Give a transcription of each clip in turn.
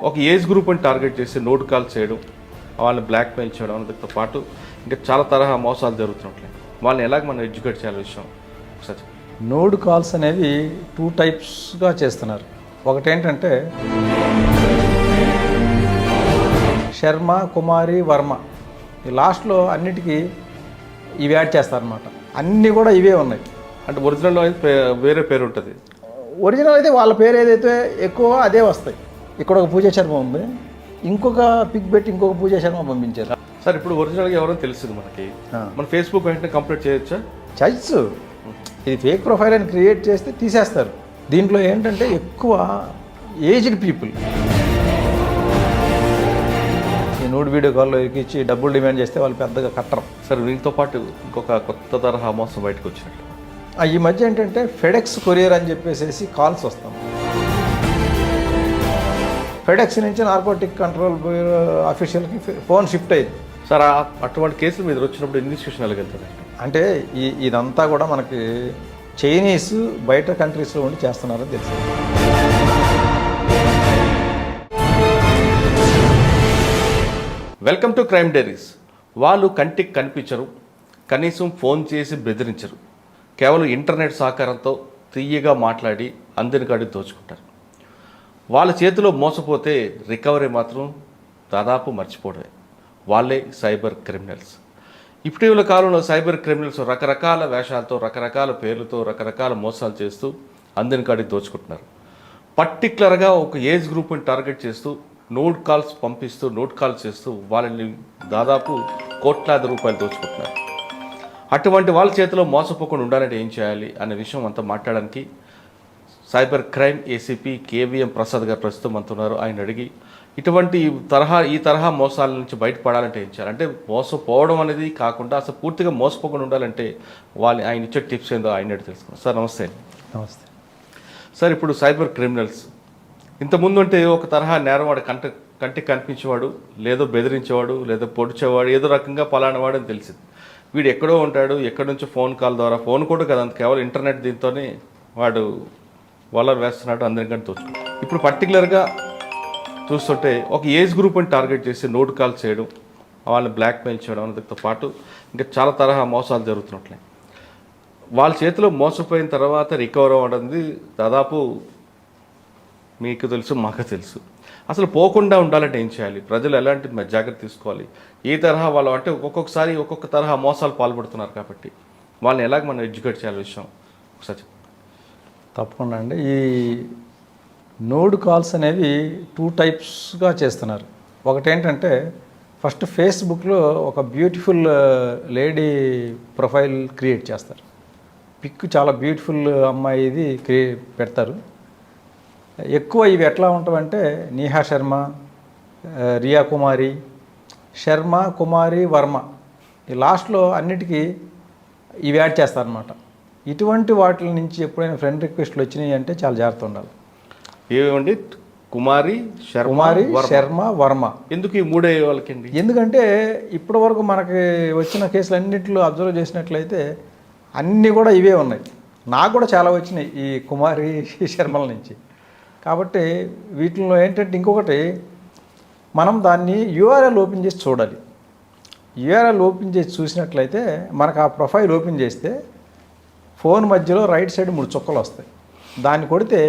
ఒక ఏజ్ గ్రూప్ని టార్గెట్ చేసి నోట్ కాల్ చేయడం, వాళ్ళని బ్లాక్మెయిల్ చేయడం అనేదితో పాటు ఇంకా చాలా తరహా మోసాలు జరుగుతున్నట్లే. వాళ్ళని ఎలాగ మనం ఎడ్యుకేట్ చేయాలి విషయం ఒకసారి. నోడ్ కాల్స్ అనేవి 2 టైప్స్గా చేస్తున్నారు. ఒకటేంటంటే శర్మ, కుమారి, వర్మ, ఈ లాస్ట్లో అన్నిటికీ ఇవి యాడ్ చేస్తారనమాట. అన్నీ కూడా ఇవే ఉన్నాయి. అంటే ఒరిజినల్లో అయితే వేరే పేరు ఉంటుంది. ఒరిజినల్ అయితే వాళ్ళ పేరు ఏదైతే ఎక్కువ అదే వస్తాయి. ఇక్కడ ఒక పూజా శర్మ ఉంది, ఇంకొక పిక్ పెట్టి ఇంకొక పూజా శర్మ పంపించారు. సార్ ఇప్పుడు ఒరిజినల్గా ఎవరో తెలిసింది మనకి, మన ఫేస్బుక్ వెంటనే కంప్లీట్ చేయొచ్చా? చైట్స్ ఇది ఫేక్ ప్రొఫైల్ అని క్రియేట్ చేస్తే తీసేస్తారు. దీంట్లో ఏంటంటే ఎక్కువ ఏజ్డ్ పీపుల్ ఈ నూడ్ వీడియో కాల్లో ఎక్కించి డబ్బులు డిమాండ్ చేస్తే వాళ్ళు పెద్దగా కట్టరు. సార్ వీటితో పాటు ఇంకొక కొత్త తరహా మోసం బయటకు వచ్చినట్టు ఈ మధ్య ఏంటంటే ఫెడెక్స్ కొరియర్ అని చెప్పేసి కాల్స్ వస్తాం. ఫెడెక్స్ నుంచి నార్కోటిక్ కంట్రోల్ బ్యూరో ఆఫీషియల్కి ఫోన్ షిఫ్ట్ అయ్యింది. సార్ అటువంటి కేసులు మీద వచ్చినప్పుడు ఇన్వెస్టిగేషన్ వెళ్తారు. అంటే ఇదంతా కూడా మనకి చైనీస్ బయట కంట్రీస్లో ఉండి చేస్తున్నారని తెలుసు. Welcome to crime diaries. వాళ్ళు కంటికి కనిపించరు, కనీసం ఫోన్ చేసి బెదిరించరు. కేవలం ఇంటర్నెట్ సహకారంతో తీయగా మాట్లాడి అందరి కాడికి దోచుకుంటారు. వాళ్ళ చేతిలో మోసపోతే రికవరీ మాత్రం దాదాపు మర్చిపోవడమే. వాళ్ళే సైబర్ క్రిమినల్స్. ఇటీవల కాలంలో సైబర్ క్రిమినల్స్ రకరకాల వేషాలతో, రకరకాల పేర్లతో, రకరకాల మోసాలు చేస్తూ అందరి కాడికి దోచుకుంటున్నారు. పర్టికులర్గా ఒక ఏజ్ గ్రూప్ని టార్గెట్ చేస్తూ నోట్ కాల్స్ పంపిస్తూ, నోట్ కాల్స్ చేస్తూ వాళ్ళని దాదాపు కోట్లాది రూపాయలు దోచుకుంటున్నారు. అటువంటి వాళ్ళ చేతిలో మోసపోకుండా ఉండాలంటే ఏం చేయాలి అనే విషయం అంతా మాట్లాడడానికి cyber crime ACP KVM Prasad గారు ప్రస్తుతం అంటున్నారు. ఆయన అడిగి ఇటువంటి ఈ తరహా మోసాల నుంచి బయటపడాలంటే ఏం చేయాలి, అంటే మోసపోవడం అనేది కాకుండా అసలు పూర్తిగా మోసపోకుండా ఉండాలంటే ఆయన ఇచ్చే టిప్స్ ఏందో ఆయన అడిగి తెలుసుకున్నాం. సార్ నమస్తే. నమస్తే సార్. ఇప్పుడు సైబర్ క్రిమినల్స్ ఇంతకుముందు అంటే ఒక తరహా నేరవాడు కంటికి కనిపించేవాడు, లేదో బెదిరించేవాడు, లేదో పొడిచేవాడు, ఏదో రకంగా పలానా వాడు అని తెలిసింది. వీడు ఎక్కడో ఉంటాడు, ఎక్కడి నుంచో ఫోన్ కాల్ ద్వారా, ఫోన్ కూడా కదా కేవలం ఇంటర్నెట్ దీంతోనే వాడు వలర్ వేస్తున్నాడు, అందరికంటే తోచుకుంటాడు. ఇప్పుడు పర్టికులర్గా చూస్తుంటే ఒక ఏజ్ గ్రూప్ని టార్గెట్ చేసి నోట్ కాల్ చేయడం, వాళ్ళని బ్లాక్మెయిల్ చేయడం అనేదితో పాటు ఇంకా చాలా తరహా మోసాలు జరుగుతున్నట్లే. వాళ్ళ చేతిలో మోసపోయిన తర్వాత రికవర్ అవ్వడానికి దాదాపు మీకు తెలుసు, మాకు తెలుసు. అసలు పోకుండా ఉండాలంటే ఏం చేయాలి, ప్రజలు ఎలాంటి జాగ్రత్త తీసుకోవాలి, ఏ తరహా వాళ్ళు అంటే ఒక్కొక్కసారి ఒక్కొక్క తరహా మోసాలు పాల్పడుతున్నారు కాబట్టి వాళ్ళని ఎలాగ మనం ఎడ్యుకేట్ చేయాలి విషయం ఒకసారి. తప్పకుండా అండి. ఈ నోడ్ కాల్స్ అనేవి 2 టైప్స్గా చేస్తున్నారు. ఒకటేంటంటే ఫస్ట్ ఫేస్బుక్లో ఒక బ్యూటిఫుల్ లేడీ ప్రొఫైల్ క్రియేట్ చేస్తారు. పిక్ చాలా బ్యూటిఫుల్ అమ్మాయిది పెడతారు. ఎక్కువ ఇవి ఎట్లా ఉంటాయంటే నేహా శర్మ, రియా కుమారి, శర్మ, కుమారి, వర్మ, ఈ లాస్ట్లో అన్నిటికీ ఇవి యాడ్ చేస్తారనమాట. ఇటువంటి వాటి నుంచి ఎప్పుడైనా ఫ్రెండ్ రిక్వెస్ట్లు వచ్చినాయి అంటే చాలా జాగ్రత్త ఉండాలి. ఏమండి కుమారి, శర్మ, వర్మ ఎందుకు ఈ మూడే వాళ్ళకండి? ఎందుకంటే ఇప్పటి వరకు మనకి వచ్చిన కేసులు అన్నింటిలో అబ్జర్వ్ చేసినట్లయితే అన్నీ కూడా ఇవే ఉన్నాయి. నాకు కూడా చాలా వచ్చినాయి ఈ కుమారి, శర్మల నుంచి. కాబట్టి వీటిలో ఏంటంటే ఇంకొకటి, మనం దాన్ని యూఆర్ఎల్ ఓపెన్ చేసి చూడాలి. యూఆర్ఎల్ ఓపెన్ చేసి చూసినట్లయితే మనకు ఆ ప్రొఫైల్ ఓపెన్ చేస్తే ఫోన్ మధ్యలో రైట్ సైడ్ 3 చుక్కలు వస్తాయి. దాన్ని కొడితే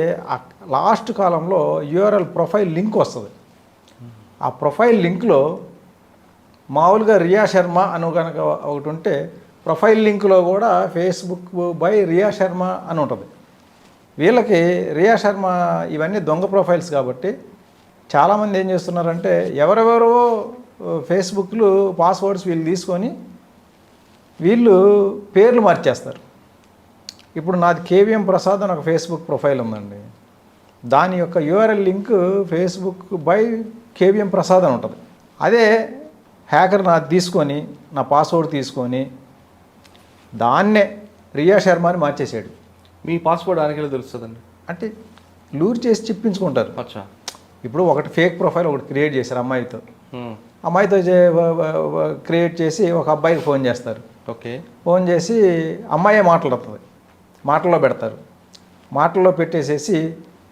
లాస్ట్ కాలంలో యూఆర్ఎల్ ప్రొఫైల్ లింక్ వస్తుంది. ఆ ప్రొఫైల్ లింక్లో మామూలుగా రియా శర్మ అని కనుక ఒకటి ఉంటే ప్రొఫైల్ లింక్లో కూడా ఫేస్బుక్ బై రియా శర్మ అని ఉంటుంది. వీళ్ళకి రియా శర్మ ఇవన్నీ దొంగ ప్రొఫైల్స్ కాబట్టి చాలామంది ఏం చేస్తున్నారంటే ఎవరెవరో ఫేస్బుక్లు పాస్వర్డ్స్ వీళ్ళు తీసుకొని వీళ్ళు పేర్లు మార్చేస్తారు. ఇప్పుడు నాది కేవీఎం ప్రసాద్ అని ఒక ఫేస్బుక్ ప్రొఫైల్ ఉందండి. దాని యొక్క URL link Facebook by KVM Prasad అని ఉంటుంది. అదే హ్యాకర్ నాది తీసుకొని నా పాస్వర్డ్ తీసుకొని దాన్నే రియా శర్మ అని మార్చేసాడు. మీ పాస్వర్డ్ ఆయనకి తెలుస్తుందండి అంటే లూర్ చేసి చెప్పించుకుంటారు. అచ్చా. ఇప్పుడు ఒకటి ఫేక్ ప్రొఫైల్ ఒకటి క్రియేట్ చేశారు అమ్మాయితో క్రియేట్ చేసి ఒక అబ్బాయికి ఫోన్ చేస్తారు. ఓకే. ఫోన్ చేసి అమ్మాయే మాట్లాడుతుంది, మాటల్లో పెడతారు. మాటల్లో పెట్టేసేసి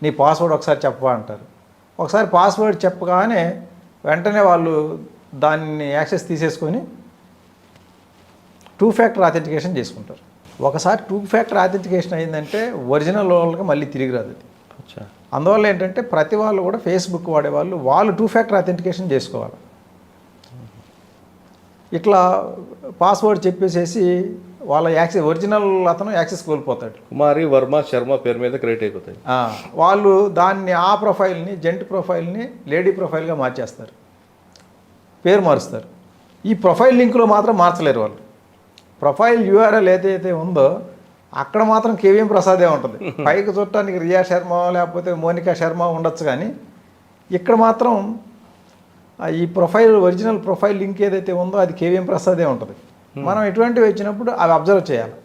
నీ పాస్వర్డ్ ఒకసారి చెప్పవా అంటారు. ఒకసారి పాస్వర్డ్ చెప్పగానే వెంటనే వాళ్ళు దాన్ని యాక్సెస్ తీసేసుకొని 2 ఫ్యాక్టర్ అథెంటికేషన్ చేసుకుంటారు. ఒకసారి 2 ఫ్యాక్టర్ అథెంటికేషన్ అయిందంటే ఒరిజినల్ వాళ్ళకి మళ్ళీ తిరిగి రాదు అది. అచ్చా. అందువల్ల ఏంటంటే ప్రతి వాళ్ళు కూడా ఫేస్బుక్ వాడేవాళ్ళు 2 ఫ్యాక్టర్ అథెంటికేషన్ చేసుకోవాలి. ఇట్లా పాస్వర్డ్ చెప్పేసేసి వాళ్ళ ఒరిజినల్ అతను యాక్సెస్ కోల్పోతాడు. కుమారి వర్మ శర్మ పేరు మీద క్రియేట్ అయిపోతాయి. వాళ్ళు దాన్ని ఆ ప్రొఫైల్ని జెంట్ ప్రొఫైల్ని లేడీ ప్రొఫైల్గా మార్చేస్తారు, పేరు మారుస్తారు. ఈ ప్రొఫైల్ లింక్లో మాత్రం మార్చలేరు వాళ్ళు. ప్రొఫైల్ యూఆర్ఎల్ ఏదైతే ఉందో అక్కడ మాత్రం కేవీఎం ప్రసాదే ఉంటుంది. పైకి చూడటానికి రియా శర్మ లేకపోతే మోనికా శర్మ ఉండొచ్చు, కానీ ఇక్కడ మాత్రం ఈ ప్రొఫైల్ ఒరిజినల్ ప్రొఫైల్ లింక్ ఏదైతే ఉందో అది కేవీఎం ప్రసాదే ఉంటుంది. మనం ఇటువంటివి వచ్చినప్పుడు అవి అబ్జర్వ్ చేయాలి.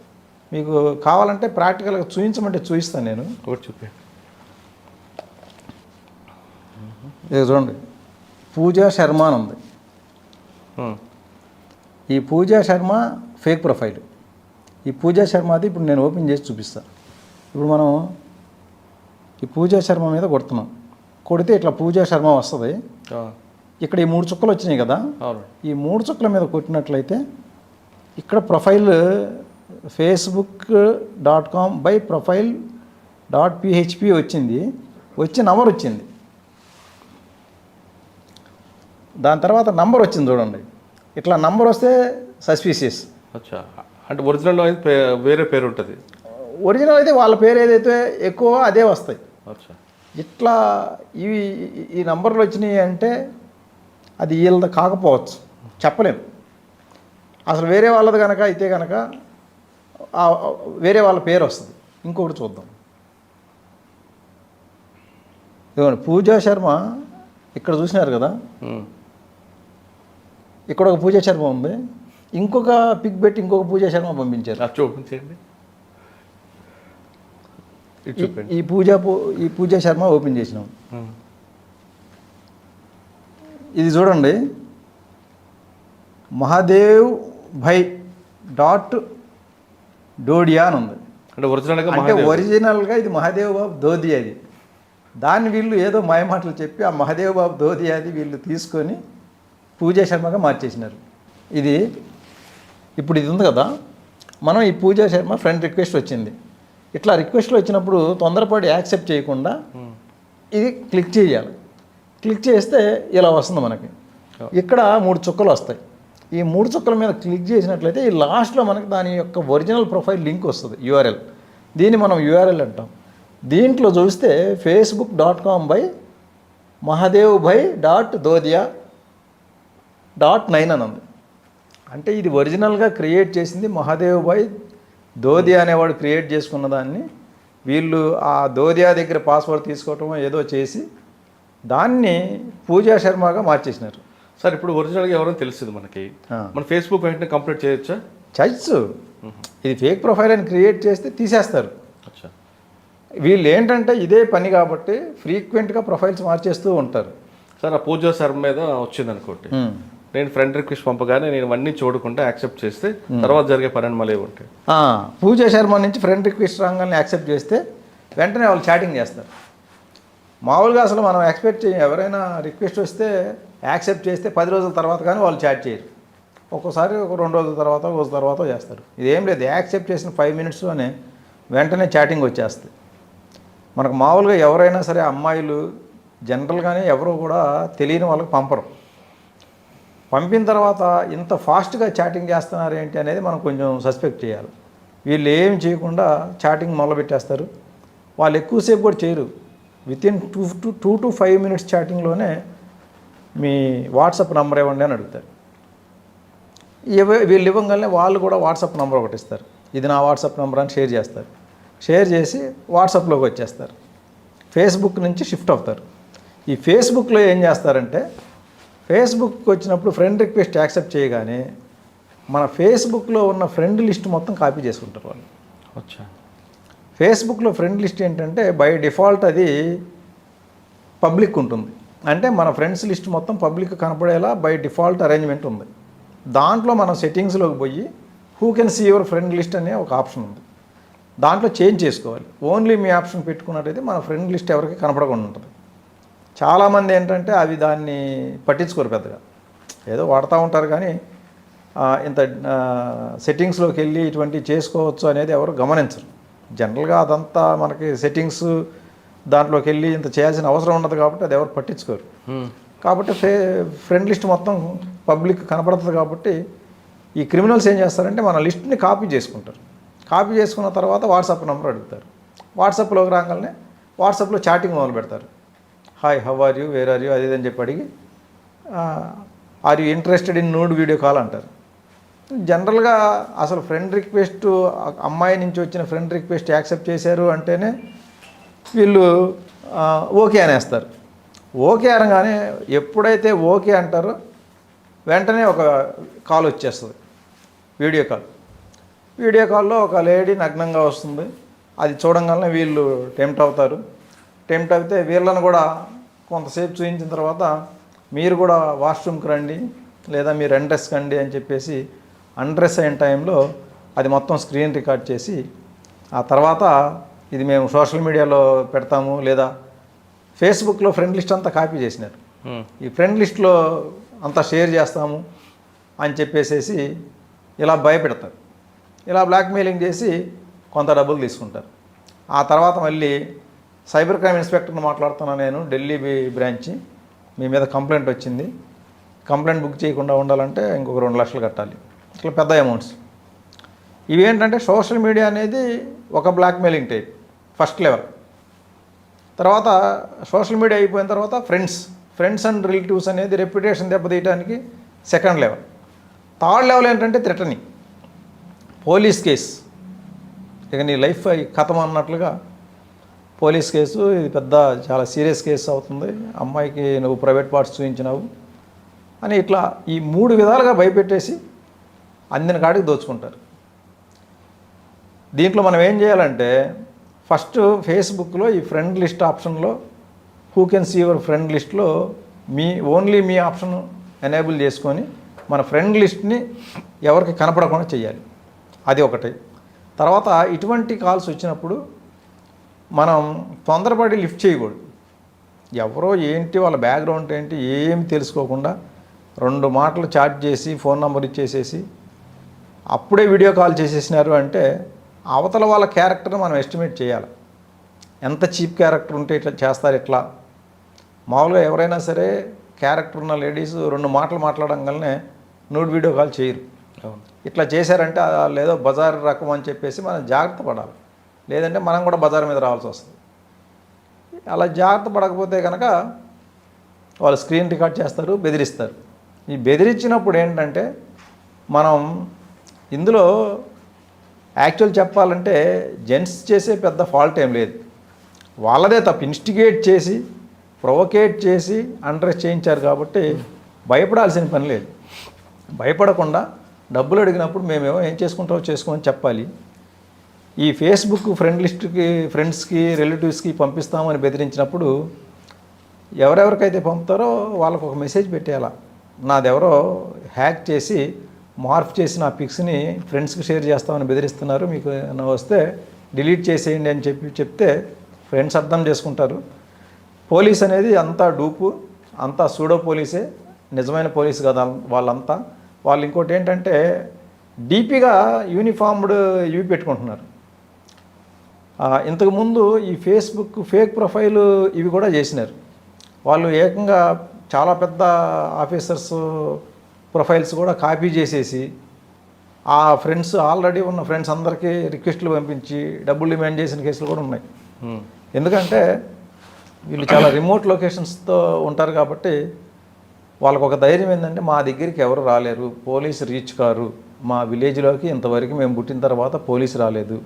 మీకు కావాలంటే ప్రాక్టికల్గా చూపించమంటే చూపిస్తాను నేను. చూపి. ఇది చూడండి, పూజా శర్మ అని ఉంది. ఈ పూజా శర్మ ఫేక్ ప్రొఫైల్. ఈ పూజా శర్మది ఇప్పుడు నేను ఓపెన్ చేసి చూపిస్తాను. ఇప్పుడు మనం ఈ పూజా శర్మ మీద కొడుతున్నాం. కొడితే ఇట్లా పూజా శర్మ వస్తుంది. ఇక్కడ ఈ 3 చుక్కలు వచ్చినాయి కదా, ఈ 3 చుక్కల మీద కొట్టినట్లయితే ఇక్కడ ప్రొఫైల్ facebook.com/profile.php వచ్చింది, వచ్చి నంబర్ వచ్చింది. దాని తర్వాత నంబర్ వచ్చింది చూడండి. ఇట్లా నంబర్ వస్తే సస్పీషియస్. అచ్చా. అంటే ఒరిజినల్లో అయితే వేరే పేరు ఉంటుంది. ఒరిజినల్ అయితే వాళ్ళ పేరు ఏదైతే ఎక్కువ అదే వస్తాయి. అచ్చా. ఇట్లా ఈ నంబర్లు వచ్చినాయి అంటే అది వీళ్ళది కాకపోవచ్చు, చెప్పలేము. అసలు వేరే వాళ్ళది కనుక అయితే కనుక వేరే వాళ్ళ పేరు వస్తుంది. ఇంకొకటి చూద్దాం. ఇదిగోండి, పూజా శర్మ ఇక్కడ చూసినారు కదా, ఇక్కడ ఒక పూజా శర్మ ఉంది. ఇంకొక పిక్ పెట్టి ఇంకొక పూజా శర్మ పంపించారు. చూపించండి. ఈ పూజా శర్మ ఓపెన్ చేసినాం. ఇది చూడండి, మహాదేవ్ .డోడియా అని ఉంది. అంటే ఒరిజినల్గా ఇది మహాదేవ్ బాబు దోదియా. అది దాన్ని వీళ్ళు ఏదో మాయమాటలు చెప్పి ఆ మహాదేవ్ బాబు దోదియాది వీళ్ళు తీసుకొని పూజా శర్మగా మార్చేసినారు. ఇది ఇప్పుడు ఇది ఉంది కదా, మనం ఈ పూజా శర్మ ఫ్రెండ్ రిక్వెస్ట్ వచ్చింది. ఇట్లా రిక్వెస్ట్లు వచ్చినప్పుడు తొందరపడి యాక్సెప్ట్ చేయకుండా ఇది క్లిక్ చేయాలి. క్లిక్ చేస్తే ఇలా వస్తుంది మనకి. ఇక్కడ 3 చుక్కలు వస్తాయి. ఈ 3 చుక్కల మీద క్లిక్ చేసినట్లయితే ఈ లాస్ట్లో మనకి దాని యొక్క ఒరిజినల్ ప్రొఫైల్ లింక్ వస్తుంది, యూఆర్ఎల్. దీన్ని మనం యూఆర్ఎల్ అంటాం. దీంట్లో చూస్తే facebook.com/mahadevbhai.dodia.9 అని ఉంది. అంటే ఇది ఒరిజినల్గా క్రియేట్ చేసింది మహాదేవ్ భాయ్ దోదియా అనేవాడు క్రియేట్ చేసుకున్న దాన్ని వీళ్ళు ఆ దోదియా దగ్గర పాస్వర్డ్ తీసుకోవటం ఏదో చేసి దాన్ని పూజా శర్మగా మార్చేసినారు. సార్, ఇప్పుడు ఒరిజినల్గా ఎవరో తెలిసింది మనకి, మన ఫేస్బుక్ వెంటనే కంప్లీట్ చేయొచ్చా? చేయొచ్చు. ఇది ఫేక్ ప్రొఫైల్ అని క్రియేట్ చేస్తే తీసేస్తారు. అచ్చా. వీళ్ళు ఏంటంటే ఇదే పని కాబట్టి ఫ్రీక్వెంట్గా ప్రొఫైల్స్ మార్చేస్తూ ఉంటారు. సార్, ఆ పూజా శర్మ మీద వచ్చింది అనుకోండి, నేను ఫ్రెండ్ రిక్వెస్ట్ పంపగానే నేను అన్నీ చూడకుండా యాక్సెప్ట్ చేస్తే తర్వాత జరిగే పరిణామాలు ఏమి ఉంటాయి? పూజా శర్మ నుంచి ఫ్రెండ్ రిక్వెస్ట్ రాగానే యాక్సెప్ట్ చేస్తే వెంటనే వాళ్ళు చాటింగ్ చేస్తారు. మామూలుగా అసలు మనం ఎక్స్పెక్ట్ చేయం, ఎవరైనా రిక్వెస్ట్ వస్తే యాక్సెప్ట్ చేస్తే 10 రోజుల తర్వాత కానీ వాళ్ళు చాట్ చేయరు. ఒక్కోసారి ఒక 2 రోజుల తర్వాత, రోజు తర్వాత చేస్తారు. ఇదేం లేదు, యాక్సెప్ట్ చేసిన 5 మినిట్స్లోనే వెంటనే చాటింగ్ వచ్చేస్తుంది. మనకు మామూలుగా ఎవరైనా సరే అమ్మాయిలు జనరల్గానే ఎవరు కూడా తెలియని వాళ్ళకి పంపరు. పంపిన తర్వాత ఇంత ఫాస్ట్గా చాటింగ్ చేస్తున్నారు ఏంటి అనేది మనం కొంచెం సస్పెక్ట్ చేయాలి. వీళ్ళు ఏం చేయకుండా చాటింగ్ మొదలుపెట్టేస్తారు. వాళ్ళు ఎక్కువసేపు కూడా చేయరు. వితిన్ 2 to 5 మినిట్స్ చాటింగ్లోనే మీ వాట్సాప్ నెంబర్ ఇవ్వండి అని అడుగుతారు. వీళ్ళు ఇవ్వగానే వాళ్ళు కూడా వాట్సాప్ నెంబర్ ఒకటి ఇస్తారు. ఇది నా వాట్సాప్ నెంబర్ అని షేర్ చేస్తారు. షేర్ చేసి వాట్సాప్లోకి వచ్చేస్తారు. ఫేస్బుక్ నుంచి షిఫ్ట్ అవుతారు. ఈ ఫేస్బుక్లో ఏం చేస్తారంటే, ఫేస్బుక్కి వచ్చినప్పుడు ఫ్రెండ్ రిక్వెస్ట్ యాక్సెప్ట్ చేయగానే మన ఫేస్బుక్లో ఉన్న ఫ్రెండ్ లిస్ట్ మొత్తం కాపీ చేసుకుంటారు వాళ్ళు. అచ్చా. ఫేస్బుక్లో ఫ్రెండ్ లిస్ట్ ఏంటంటే బై డిఫాల్ట్ అది పబ్లిక్ ఉంటుంది. అంటే మన ఫ్రెండ్స్ లిస్ట్ మొత్తం పబ్లిక్ కనపడేలా బై డిఫాల్ట్ అరేంజ్మెంట్ ఉంది. దాంట్లో మనం సెట్టింగ్స్లోకి పోయి who can see your friend list అనే ఒక ఆప్షన్ ఉంది. దాంట్లో చేంజ్ చేసుకోవాలి. ఓన్లీ మీ ఆప్షన్ పెట్టుకున్నట్టయితే మన ఫ్రెండ్ లిస్ట్ ఎవరికి కనపడకుండా ఉంటుంది. చాలామంది ఏంటంటే అవి దాన్ని పట్టించుకోరు పెద్దగా, ఏదో వాడుతూ ఉంటారు కానీ ఇంత సెట్టింగ్స్లోకి వెళ్ళి ఇటువంటివి చేసుకోవచ్చు అనేది ఎవరు గమనించరు. జనరల్గా అదంతా మనకి సెట్టింగ్స్ దాంట్లోకి వెళ్ళి ఇంత చేయాల్సిన అవసరం ఉండదు కాబట్టి అది ఎవరు పట్టించుకోరు. కాబట్టి ఫ్రెండ్ లిస్ట్ మొత్తం పబ్లిక్ కనపడుతుంది కాబట్టి ఈ క్రిమినల్స్ ఏం చేస్తారంటే మన లిస్ట్ని కాపీ చేసుకుంటారు. కాపీ చేసుకున్న తర్వాత వాట్సాప్ నెంబర్ అడుగుతారు. వాట్సాప్లోకి రాగానే వాట్సాప్లో చాటింగ్ మొదలు పెడతారు. Hi, how are you, where are you, అది అని చెప్పి అడిగి are you interested in nude video call అంటారు. జనరల్గా అసలు ఫ్రెండ్ రిక్వెస్ట్, అమ్మాయి నుంచి వచ్చిన ఫ్రెండ్ రిక్వెస్ట్ యాక్సెప్ట్ చేశారు అంటేనే వీళ్ళు ఓకే అనేస్తారు. ఓకే అనగానే ఎప్పుడైతే ఓకే అంటారో వెంటనే ఒక కాల్ వచ్చేస్తుంది, వీడియో కాల్. వీడియో కాల్లో ఒక లేడీ నగ్నంగా వస్తుంది. అది చూడంగానే వీళ్ళు టెంప్ట్ అవుతారు. టెంప్ట్ అయితే వీళ్ళని కూడా కొంతసేపు చూపించిన తర్వాత మీరు కూడా వాష్రూమ్కి రండి లేదా మీరు అన్డ్రెస్ కండి అని చెప్పేసి అన్డ్రెస్ అయిన టైంలో అది మొత్తం స్క్రీన్ రికార్డ్ చేసి ఆ తర్వాత ఇది మేము సోషల్ మీడియాలో పెడతాము లేదా ఫేస్బుక్లో ఫ్రెండ్ లిస్ట్ అంతా కాపీ చేసినారు, ఈ ఫ్రెండ్ లిస్ట్లో అంతా షేర్ చేస్తాము అని చెప్పేసేసి ఇలా భయపెడతారు. ఇలా బ్లాక్మెయిలింగ్ చేసి కొంత డబ్బులు తీసుకుంటారు. ఆ తర్వాత మళ్ళీ సైబర్ క్రైమ్ ఇన్స్పెక్టర్ని మాట్లాడుతున్నాను నేను, ఢిల్లీ బ్రాంచ్, మీ మీద కంప్లైంట్ వచ్చింది, కంప్లైంట్ బుక్ చేయకుండా ఉండాలంటే ఇంకొక 2 లక్షలు కట్టాలి. ఇట్లా పెద్ద అమౌంట్స్. ఇవేంటంటే సోషల్ మీడియా అనేది ఒక బ్లాక్మెయిలింగ్ టైప్ ఫస్ట్ లెవెల్. తర్వాత సోషల్ మీడియా అయిపోయిన తర్వాత ఫ్రెండ్స్ అండ్ రిలేటివ్స్ అనేది రెప్యుటేషన్ దెబ్బతీయడానికి సెకండ్ లెవెల్. థర్డ్ లెవెల్ ఏంటంటే థ్రెటనింగ్, పోలీస్ కేసు, ఇక నీ లైఫ్ కథం అన్నట్లుగా పోలీస్ కేసు, ఇది పెద్ద చాలా సీరియస్ కేసు అవుతుంది, అమ్మాయికి నువ్వు ప్రైవేట్ పార్ట్స్ చూపించినావు అని ఇట్లా ఈ 3 విధాలుగా భయపెట్టేసి అందిన కాడికి దోచుకుంటారు. దీంట్లో మనం ఏం చేయాలంటే ఫస్ట్ ఫేస్బుక్లో ఈ ఫ్రెండ్ లిస్ట్ ఆప్షన్లో who can see your friend లిస్ట్లో ఓన్లీ మీ ఆప్షన్ ఎనేబుల్ చేసుకొని మన ఫ్రెండ్ లిస్ట్ని ఎవరికి కనపడకుండా చేయాలి. అది ఒకటి. తర్వాత ఇటువంటి కాల్స్ వచ్చినప్పుడు మనం తొందరపడి లిఫ్ట్ చేయకూడదు. ఎవరో ఏంటి వాళ్ళ బ్యాక్గ్రౌండ్ ఏంటి ఏమి తెలుసుకోకుండా 2 మాటలు చాట్ చేసి ఫోన్ నెంబర్ ఇచ్చేసేసి అప్పుడే వీడియో కాల్ చేసేసినారు అంటే అవతల వాళ్ళ క్యారెక్టర్ని మనం ఎస్టిమేట్ చేయాలి. ఎంత చీప్ క్యారెక్టర్ ఉంటే ఇట్లా చేస్తారు. ఇట్లా మామూలుగా ఎవరైనా సరే క్యారెక్టర్ ఉన్న లేడీస్ 2 మాటలు మాట్లాడంగానే నూడ్ వీడియో కాల్ చేయరు. ఇట్లా చేశారంటే లేదో బజార్ రకం అని చెప్పేసి మనం జాగ్రత్త పడాలి, లేదంటే మనం కూడా బజార్ మీద రావాల్సి వస్తుంది. అలా జాగ్రత్త పడకపోతే కనుక వాళ్ళు స్క్రీన్ రికార్డ్ చేస్తారు, బెదిరిస్తారు. ఈ బెదిరించినప్పుడు ఏంటంటే మనం ఇందులో యాక్చువల్ చెప్పాలంటే జెంట్స్ చేసే పెద్ద ఫాల్ట్ ఏం లేదు, వాళ్ళదే తప్పు. ఇన్స్టిగేట్ చేసి ప్రొవోకేట్ చేసి అండ్రెస్ చేయించారు కాబట్టి భయపడాల్సిన పని లేదు. భయపడకుండా డబ్బులు అడిగినప్పుడు మేమేమో ఏం చేసుకుంటామో చేసుకోమని చెప్పాలి. ఈ ఫేస్బుక్ ఫ్రెండ్ లిస్ట్కి ఫ్రెండ్స్కి రిలేటివ్స్కి పంపిస్తామని బెదిరించినప్పుడు ఎవరెవరికైతే పంపుతారో వాళ్ళకు ఒక మెసేజ్ పెట్టేయాలా, నాదెవరో హ్యాక్ చేసి మార్ఫ్ చేసి నా పిక్స్ని ఫ్రెండ్స్కి షేర్ చేస్తామని బెదిరిస్తున్నారు, మీకు వస్తే డిలీట్ చేసేయండి అని చెప్తే ఫ్రెండ్స్ అర్థం చేసుకుంటారు. పోలీస్ అనేది అంతా డూపు, అంతా సూడో పోలీసే, నిజమైన పోలీస్ కదా వాళ్ళంతా. వాళ్ళు ఇంకోటి ఏంటంటే డీపీగా యూనిఫామ్డ్ ఇవి పెట్టుకుంటున్నారు. ఇంతకుముందు ఈ ఫేస్బుక్ ఫేక్ ప్రొఫైల్ ఇవి కూడా చేసినారు. వాళ్ళు ఏకంగా చాలా పెద్ద ఆఫీసర్స్ ప్రొఫైల్స్ కూడా కాపీ చేసేసి ఆ ఫ్రెండ్స్ ఆల్రెడీ ఉన్న ఫ్రెండ్స్ అందరికీ రిక్వెస్ట్లు పంపించి డబ్బులు డిమాండ్ చేసిన కేసులు కూడా ఉన్నాయి. ఎందుకంటే వీళ్ళు చాలా రిమోట్ లొకేషన్స్తో ఉంటారు కాబట్టి వాళ్ళకు ఒక ధైర్యం ఏంటంటే మా దగ్గరికి ఎవరు రాలేరు, పోలీసు రీచ్ కారు, మా విలేజ్లోకి ఇంతవరకు మేము పుట్టిన తర్వాత పోలీసు రాలేదు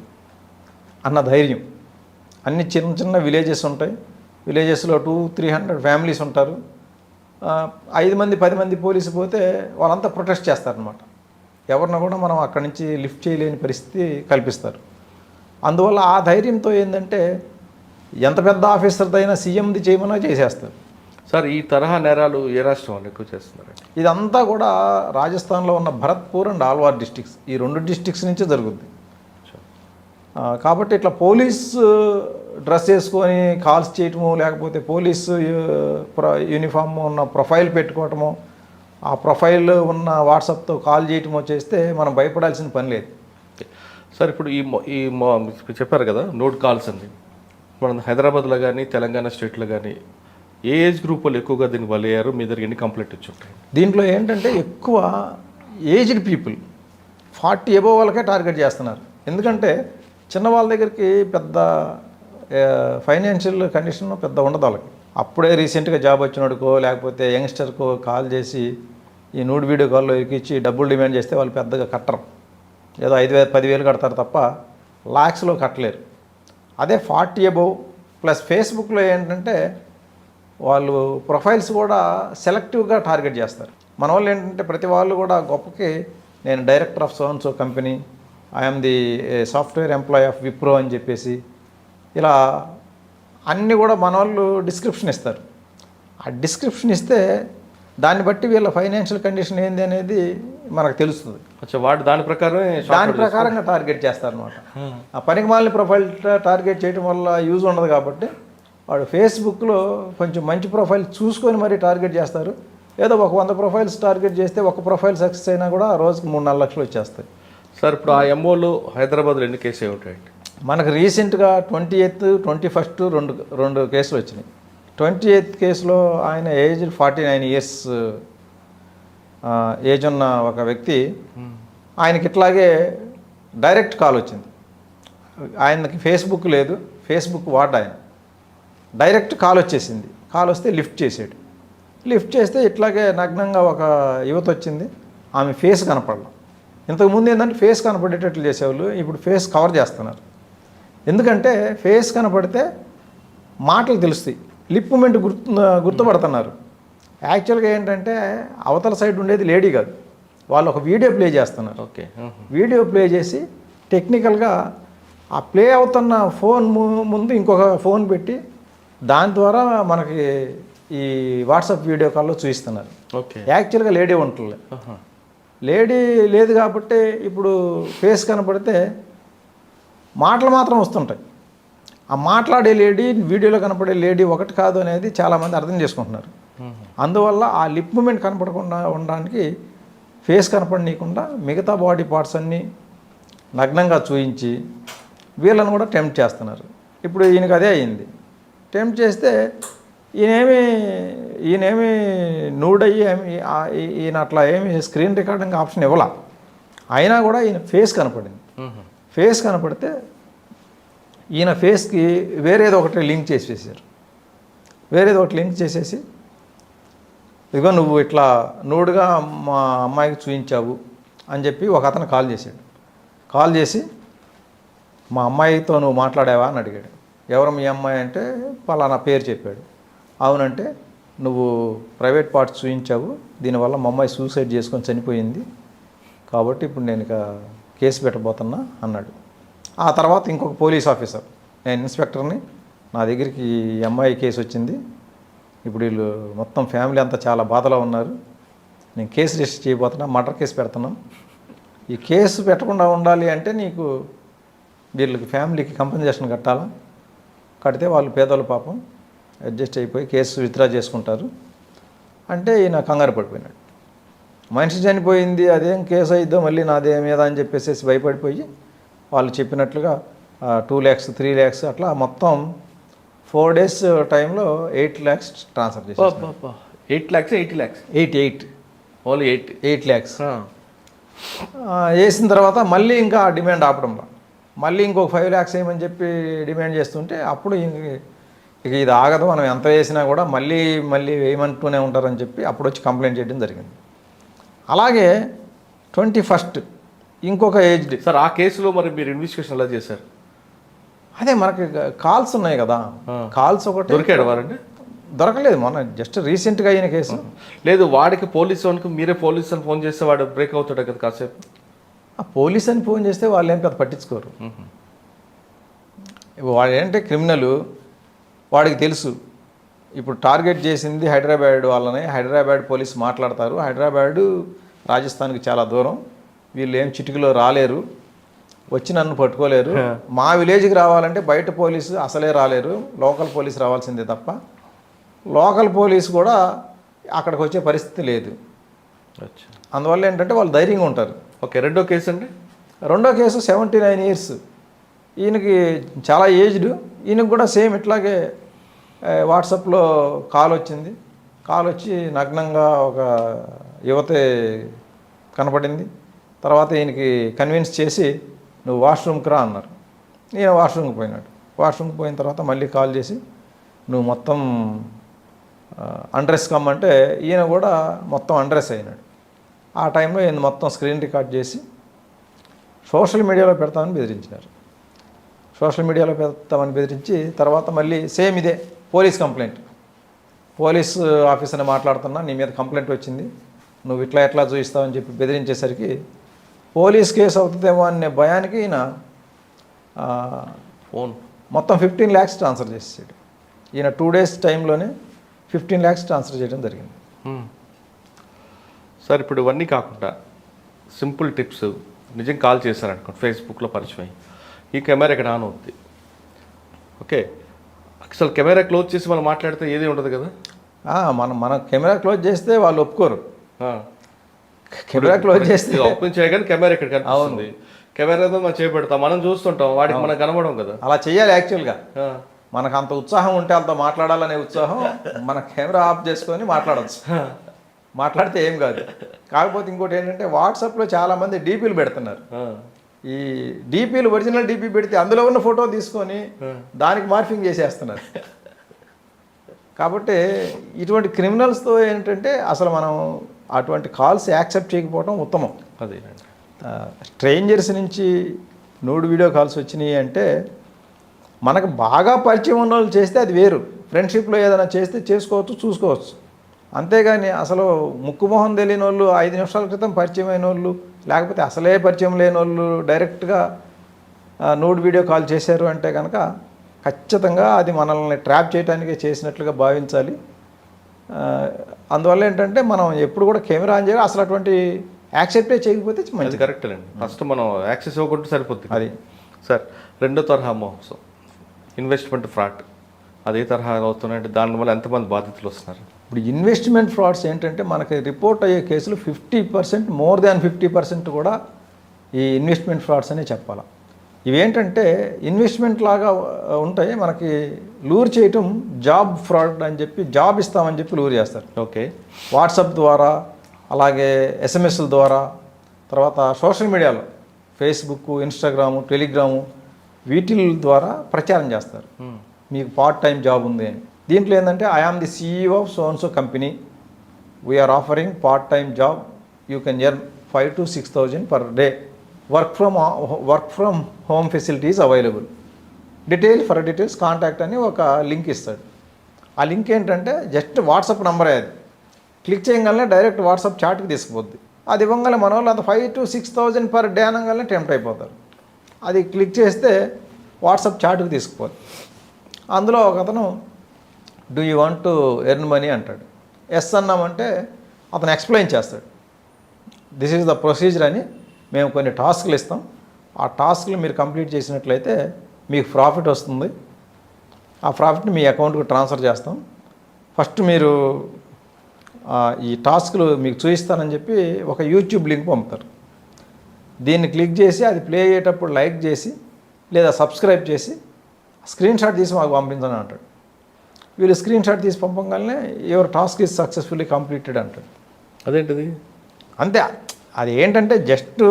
అన్న ధైర్యం. అన్ని చిన్న చిన్న విలేజెస్ ఉంటాయి, విలేజెస్లో 200-300 ఫ్యామిలీస్ ఉంటారు. 5 మంది 10 మంది పోలీసు పోతే వాళ్ళంతా ప్రొటెస్ట్ చేస్తారనమాట. ఎవరిని కూడా మనం అక్కడి నుంచి లిఫ్ట్ చేయలేని పరిస్థితి కల్పిస్తారు. అందువల్ల ఆ ధైర్యంతో ఏంటంటే ఎంత పెద్ద ఆఫీసర్దైనా సీఎంది చేయమన్నా చేసేస్తారు. సార్, ఈ తరహా నేరాలు ఏ రాష్ట్రం వాళ్ళు ఎక్కువ చేస్తున్నారు? ఇదంతా కూడా రాజస్థాన్లో ఉన్న భరత్పూర్ అండ్ ఆల్వార్ డిస్ట్రిక్ట్స్, ఈ 2 డిస్ట్రిక్ట్స్ నుంచే జరుగుద్ది. కాబట్టి ఇట్లా పోలీసు డ్రెస్ వేసుకొని కాల్స్ చేయటము, లేకపోతే పోలీసు యూనిఫామ్ ఉన్న ప్రొఫైల్ పెట్టుకోవటము, ఆ ప్రొఫైల్ ఉన్న వాట్సాప్తో కాల్ చేయటమో చేస్తే మనం భయపడాల్సిన పని లేదు. సార్ ఇప్పుడు మీరు చెప్పారు కదా నోట్ కాల్స్ అండి, మనం హైదరాబాద్లో కానీ తెలంగాణ స్టేట్లో కానీ ఏ ఏజ్ గ్రూప్ వాళ్ళు ఎక్కువగా దీన్ని బలయ్యారు? మీ దగ్గర ఎన్ని కంప్లైంట్ వచ్చి ఉంటాయి? దీంట్లో ఏంటంటే ఎక్కువ ఏజ్డ్ పీపుల్ 40 అబోవ్ వాళ్ళకే టార్గెట్ చేస్తున్నారు. ఎందుకంటే చిన్న వాళ్ళ దగ్గరికి పెద్ద ఫైనాన్షియల్ కండిషన్ పెద్ద ఉండదు వాళ్ళకి. అప్పుడే రీసెంట్గా జాబ్ వచ్చినోడుకో లేకపోతే యంగ్స్టర్కో కాల్ చేసి ఈ నూడ్ వీడియో కాల్లో ఎక్కించి డబ్బులు డిమాండ్ చేస్తే వాళ్ళు పెద్దగా కట్టరు. ఏదో 5,000 10,000 కడతారు తప్ప లాక్స్లో కట్టలేరు. అదే 40 అబోవ్ ప్లస్ ఫేస్బుక్లో ఏంటంటే వాళ్ళు ప్రొఫైల్స్ కూడా సెలెక్టివ్గా టార్గెట్ చేస్తారు. మన వాళ్ళు ఏంటంటే ప్రతి వాళ్ళు కూడా గొప్పకి నేను director of so company, I'm the software employee of Wipro అని చెప్పేసి ఇలా అన్నీ కూడా మన వాళ్ళు డిస్క్రిప్షన్ ఇస్తారు. ఆ డిస్క్రిప్షన్ ఇస్తే దాన్ని బట్టి వీళ్ళ ఫైనాన్షియల్ కండిషన్ ఏంది అనేది మనకు తెలుస్తుంది. వాడు దాని ప్రకారంగా టార్గెట్ చేస్తారనమాట. ఆ పనికిమాలిన ప్రొఫైల్ టార్గెట్ చేయడం వల్ల యూజ్ ఉండదు కాబట్టి వాడు ఫేస్బుక్లో కొంచెం మంచి ప్రొఫైల్ చూసుకొని మరీ టార్గెట్ చేస్తారు. ఏదో ఒక 100 ప్రొఫైల్స్ టార్గెట్ చేస్తే ఒక ప్రొఫైల్ సక్సెస్ అయినా కూడా రోజుకి 3-4 లక్షలు వచ్చేస్తాయి. సార్ ఇప్పుడు ఆ ఎంఓలో హైదరాబాద్లో ఎన్ని కేసులు ఉంటాయండి? మనకు రీసెంట్గా 28th 21st రెండు కేసులు వచ్చినాయి. 28th కేసులో ఆయన ఏజ్ 49 years ఏజ్ ఉన్న ఒక వ్యక్తి, ఆయనకి ఇట్లాగే డైరెక్ట్ కాల్ వచ్చింది. ఆయనకి ఫేస్బుక్ లేదు, ఫేస్బుక్ వాడు ఆయన. డైరెక్ట్ కాల్ వచ్చేసింది. కాల్ వస్తే లిఫ్ట్ చేసాడు. లిఫ్ట్ చేస్తే ఇట్లాగే నగ్నంగా ఒక యువత వచ్చింది. ఆమె ఫేస్ కనపడలేదు. ఇంతకుముందు ఏంటంటే ఫేస్ కనపడేటట్లు చేసేవాళ్ళు, ఇప్పుడు ఫేస్ కవర్ చేస్తున్నారు. ఎందుకంటే ఫేస్ కనపడితే మాటలు తెలుస్తాయి, లిప్ మూమెంట్ గుర్తుపడుతున్నారు. యాక్చువల్గా ఏంటంటే అవతల సైడ్ ఉండేది లేడీ కాదు, వాళ్ళు ఒక వీడియో ప్లే చేస్తున్నారు. ఓకే, వీడియో ప్లే చేసి టెక్నికల్గా ఆ ప్లే అవుతున్న ఫోన్ ముందు ఇంకొక ఫోన్ పెట్టి దాని ద్వారా మనకి ఈ వాట్సాప్ వీడియో కాల్లో చూపిస్తున్నారు. ఓకే, యాక్చువల్గా లేడీ ఉంటుంది. లేడీ లేదు కాబట్టి ఇప్పుడు ఫేస్ కనపడితే మాటలు మాత్రం వస్తుంటాయి. ఆ మాట్లాడే లేడీ వీడియోలో కనపడే లేడీ ఒకటి కాదు అనేది చాలామంది అర్థం చేసుకుంటున్నారు. అందువల్ల ఆ లిప్ మూమెంట్ కనపడకుండా ఉండడానికి ఫేస్ కనపడనీయకుండా మిగతా బాడీ పార్ట్స్ అన్నీ నగ్నంగా చూయించి వీళ్ళని కూడా టెంప్ట్ చేస్తున్నారు. ఇప్పుడు ఈయనకు అదే అయింది. టెంప్ట్ చేస్తే ఈయనేమి నూడయ్యి ఈయన అట్లా ఏమి స్క్రీన్ రికార్డింగ్ ఆప్షన్ ఇవ్వాల. అయినా కూడా ఈయన ఫేస్ కనపడింది. ఫేస్ కనపడితే ఈయన ఫేస్కి వేరేదో ఒకటి లింక్ చేసేసారు. వేరేది ఒకటి లింక్ చేసేసి ఇదిగో నువ్వు ఇట్లా నూడుగా మా అమ్మాయికి చూపించావు అని చెప్పి ఒక అతను కాల్ చేశాడు. కాల్ చేసి మా అమ్మాయితో నువ్వు మాట్లాడావా అని అడిగాడు. ఎవరు మీ అమ్మాయి అంటే పలానా పేరు చెప్పాడు. అవునంటే నువ్వు ప్రైవేట్ పార్ట్స్ చూపించావు, దీనివల్ల మా అమ్మాయి సూసైడ్ చేసుకొని చనిపోయింది, కాబట్టి ఇప్పుడు నేను ఇక కేసు పెట్టబోతున్నా అన్నాడు. ఆ తర్వాత ఇంకొక పోలీస్ ఆఫీసర్, నేను ఇన్స్పెక్టర్ని, నా దగ్గరికి ఈ అమ్మాయి కేసు వచ్చింది, ఇప్పుడు వీళ్ళు మొత్తం ఫ్యామిలీ అంతా చాలా బాధలో ఉన్నారు, నేను కేసు రిజిస్టర్ చేయబోతున్నా, మర్డర్ కేసు పెడుతున్నాం, ఈ కేసు పెట్టకుండా ఉండాలి అంటే నీకు వీళ్ళకి ఫ్యామిలీకి కంపెన్సేషన్ కట్టాలా, కడితే వాళ్ళు పేదోళ్ళు పాపం అడ్జస్ట్ అయిపోయి కేసు విత్డ్రా చేసుకుంటారు అంటే ఈయన కంగారు పడిపోయినాడు. మనిషి చనిపోయింది, అదేం కేసు అయిద్దో మళ్ళీ నాదే మీద అని చెప్పేసి భయపడిపోయి వాళ్ళు చెప్పినట్లుగా 2 lakhs 3 lakhs అట్లా మొత్తం 4 days టైంలో 8 lakhs ట్రాన్స్ఫర్ చేశారు. 8 lakhs 80 lakhs 8 ఓన్లీ 8 lakhs వేసిన తర్వాత మళ్ళీ ఇంకా డిమాండ్ ఆపడంలో మళ్ళీ ఇంకొక 5 lakhs వేయమని చెప్పి డిమాండ్ చేస్తుంటే అప్పుడు ఇక ఇది ఆగదు, మనం ఎంత వేసినా కూడా మళ్ళీ వేయమంటూనే ఉంటారని చెప్పి అప్పుడు వచ్చి కంప్లైంట్ చేయడం జరిగింది. అలాగే 21st ఇంకొక ఏజ్డ్. సార్ ఆ కేసులో మరి మీరు ఇన్వెస్టిగేషన్ ఎలా చేశారు? అదే మనకి కాల్స్ ఉన్నాయి కదా, కాల్స్ ఒకటి దొరికాడు వారండి? దొరకలేదు, మొన్న జస్ట్ రీసెంట్గా అయిన కేసు. లేదు, వాడికి పోలీసు వానికి మీరే పోలీసు అని ఫోన్ చేస్తే వాడు బ్రేక్ అవుతాడు కదా కాసేపు. పోలీస్ అని ఫోన్ చేస్తే వాళ్ళు ఏం పెద్ద పట్టించుకోరు. వాడు ఏంటంటే క్రిమినల్, వాడికి తెలుసు ఇప్పుడు టార్గెట్ చేసింది హైదరాబాద్ వాళ్ళని. హైదరాబాద్ పోలీసు మాట్లాడతారు, హైదరాబాదు రాజస్థాన్కి చాలా దూరం, వీళ్ళు ఏం చిటికలో రాలేరు, వచ్చి నన్ను పట్టుకోలేరు, మా విలేజ్కి రావాలంటే బయట పోలీసు అసలే రాలేరు, లోకల్ పోలీసు రావాల్సిందే తప్ప లోకల్ పోలీసు కూడా అక్కడికి వచ్చే పరిస్థితి లేదు. అందువల్ల ఏంటంటే వాళ్ళు ధైర్యంగా ఉంటారు. ఓకే, రెండో కేసు అండి? రెండో కేసు 79 years, ఈయనకి చాలా ఏజ్డ్, ఈయనకు కూడా సేమ్ ఇట్లాగే వాట్సాప్లో కాల్ వచ్చింది. కాల్ వచ్చి నగ్నంగా ఒక యువతే కనపడింది. తర్వాత ఈయనకి కన్విన్స్ చేసి నువ్వు వాష్రూమ్కి రా అన్నారు. ఈయన వాష్రూమ్కి పోయినాడు. వాష్రూమ్కి పోయిన తర్వాత మళ్ళీ కాల్ చేసి నువ్వు మొత్తం అండ్రెస్ కమ్మంటే ఈయన కూడా మొత్తం అండ్రెస్ అయినాడు. ఆ టైంలో ఈయన మొత్తం స్క్రీన్ రికార్డ్ చేసి సోషల్ మీడియాలో పెడతామని బెదిరించినారు. సోషల్ మీడియాలో పెడతామని బెదిరించి తర్వాత మళ్ళీ సేమ్ ఇదే పోలీస్ కంప్లైంట్, పోలీస్ ఆఫీసర్ని మాట్లాడుతున్నా, నీ మీద కంప్లైంట్ వచ్చింది, నువ్వు ఇట్లా ఎట్లా చూపిస్తావని చెప్పి బెదిరించేసరికి పోలీస్ కేసు అవుతుందేమో అనే భయానికి ఈయన ఫోన్ మొత్తం 15 lakhs ట్రాన్స్ఫర్ చేసేసాడు. ఈయన 2 days టైంలోనే 15 lakhs ట్రాన్స్ఫర్ చేయడం జరిగింది. సార్ ఇప్పుడు ఇవన్నీ కాకుండా సింపుల్ టిప్స్, నిజం కాల్ చేశారనుకోండి ఫేస్బుక్లో పరిచయం, ఈ కెమెరా ఇక్కడ ఆన్ అవుద్ది, ఓకే, అసలు కెమెరా క్లోజ్ చేసి మనం మాట్లాడితే ఏది ఉండదు కదా. మన కెమెరా క్లోజ్ చేస్తే వాళ్ళు ఒప్పుకోరు. కెమెరా క్లోజ్ చేస్తే ఓపెన్ చేయగానే కెమెరా ఇక్కడ కనిపిస్తుంది, కెమెరాతో మనం చేపెడతాం, మనం చూస్తుంటాం, వాడికి మనకు కనబడం కదా. అలా చేయాలి యాక్చువల్గా. మనకు అంత ఉత్సాహం ఉంటే అంత మాట్లాడాలనే ఉత్సాహం మన కెమెరా ఆఫ్ చేసుకొని మాట్లాడచ్చు, మాట్లాడితే ఏం కాదు. కాకపోతే ఇంకోటి ఏంటంటే వాట్సాప్లో చాలామంది డీపీలు పెడుతున్నారు. ఈ డీపీలు ఒరిజినల్ డీపీ పెడితే అందులో ఉన్న ఫోటో తీసుకొని దానికి మార్ఫింగ్ చేసేస్తున్నారు. కాబట్టి ఇటువంటి క్రిమినల్స్తో ఏంటంటే అసలు మనం అటువంటి కాల్స్ యాక్సెప్ట్ చేయకపోవడం ఉత్తమం. అదే స్ట్రేంజర్స్ నుంచి నూడు వీడియో కాల్స్ వచ్చినాయి అంటే మనకు బాగా పరిచయం ఉన్న వాళ్ళు చేస్తే అది వేరు, ఫ్రెండ్షిప్లో ఏదైనా చేస్తే చేసుకోవచ్చు, చూసుకోవచ్చు. అంతేగాని అసలు ముక్కుమొహం తెలియని వాళ్ళు 5 నిమిషాల క్రితం పరిచయం అయిన వాళ్ళు, లేకపోతే అసలే పరిచయం లేని వాళ్ళు డైరెక్ట్గా నూడ్ వీడియో కాల్ చేశారు అంటే కనుక ఖచ్చితంగా అది మనల్ని ట్రాప్ చేయడానికే చేసినట్లుగా భావించాలి. అందువల్ల ఏంటంటే మనం ఎప్పుడు కూడా కెమెరా ఆన్ చేయాలి. అసలు అటువంటి యాక్సెప్టే చేయకపోతే మంచిది. కరెక్ట్ అండి. ఫస్ట్ మనం యాక్సెస్ ఇవ్వకుంటే సరిపోతుంది. అది సార్ రెండో తరహా మోసం, ఇన్వెస్ట్మెంట్ ఫ్రాడ్, అదే తరహా అవుతున్నాయంటే దానివల్ల ఎంతమంది బాధితులు వస్తున్నారు? ఇప్పుడు ఇన్వెస్ట్మెంట్ ఫ్రాడ్స్ ఏంటంటే మనకి రిపోర్ట్ అయ్యే కేసులు 50%, మోర్ దాన్ 50% కూడా ఈ ఇన్వెస్ట్మెంట్ ఫ్రాడ్స్ అనే చెప్పాలి. ఇవేంటంటే ఇన్వెస్ట్మెంట్ లాగా ఉంటాయి, మనకి లూర్ చేయటం జాబ్ ఫ్రాడ్ అని చెప్పి జాబ్ ఇస్తామని చెప్పి లూర్ చేస్తారు. ఓకే, వాట్సాప్ ద్వారా, అలాగే ఎస్ఎంఎస్ల ద్వారా, తర్వాత సోషల్ మీడియాలో ఫేస్బుక్, ఇన్స్టాగ్రాము, టెలిగ్రాము వీటి ద్వారా ప్రచారం చేస్తారు మీకు పార్ట్ టైం జాబ్ ఉంది అని. దీంట్లో ఏంటంటే I am the CEO of so and so company, we are offering part time job, you can earn 5,000 to 6,000 per day, work from home facilities available, details contact అని ఒక లింక్ ఇస్తాడు. ఆ link ఏంటంటే just WhatsApp నెంబరే, అది click చేయగానే direct WhatsApp చాట్కి తీసుకుపోద్ది. అది ఇవ్వగానే మన వాళ్ళు అంత 5,000 to 6,000 పర్ డే అనగానే టెంప్ట్ అయిపోతారు. అది క్లిక్ చేస్తే వాట్సాప్ చాట్కి తీసుకుపోద్ది. అందులో ఒక అతను do you want to earn money అంటాడు. ఎస్ అన్నామంటే అతను ఎక్స్ప్లెయిన్ చేస్తాడు, దిస్ ఈజ్ ద ప్రొసీజర్ అని. మేము కొన్ని టాస్క్లు ఇస్తాం, ఆ టాస్క్లు మీరు కంప్లీట్ చేసినట్లయితే మీకు ప్రాఫిట్ వస్తుంది, ఆ ప్రాఫిట్ని మీ అకౌంట్కి ట్రాన్స్ఫర్ చేస్తాం. ఫస్ట్ మీరు ఈ టాస్క్లు మీకు చూపిస్తానని చెప్పి ఒక యూట్యూబ్ లింక్ పంపుతారు. దీన్ని క్లిక్ చేసి అది ప్లే అయ్యేటప్పుడు లైక్ చేసి లేదా సబ్స్క్రైబ్ చేసి స్క్రీన్ షాట్ తీసి మాకు పంపించని అంటాడు. వీళ్ళు స్క్రీన్ షాట్ తీసి పంపగానే your task is successfully completed అంటాడు. అదేంటిది? అంతే, అది ఏంటంటే జస్ట్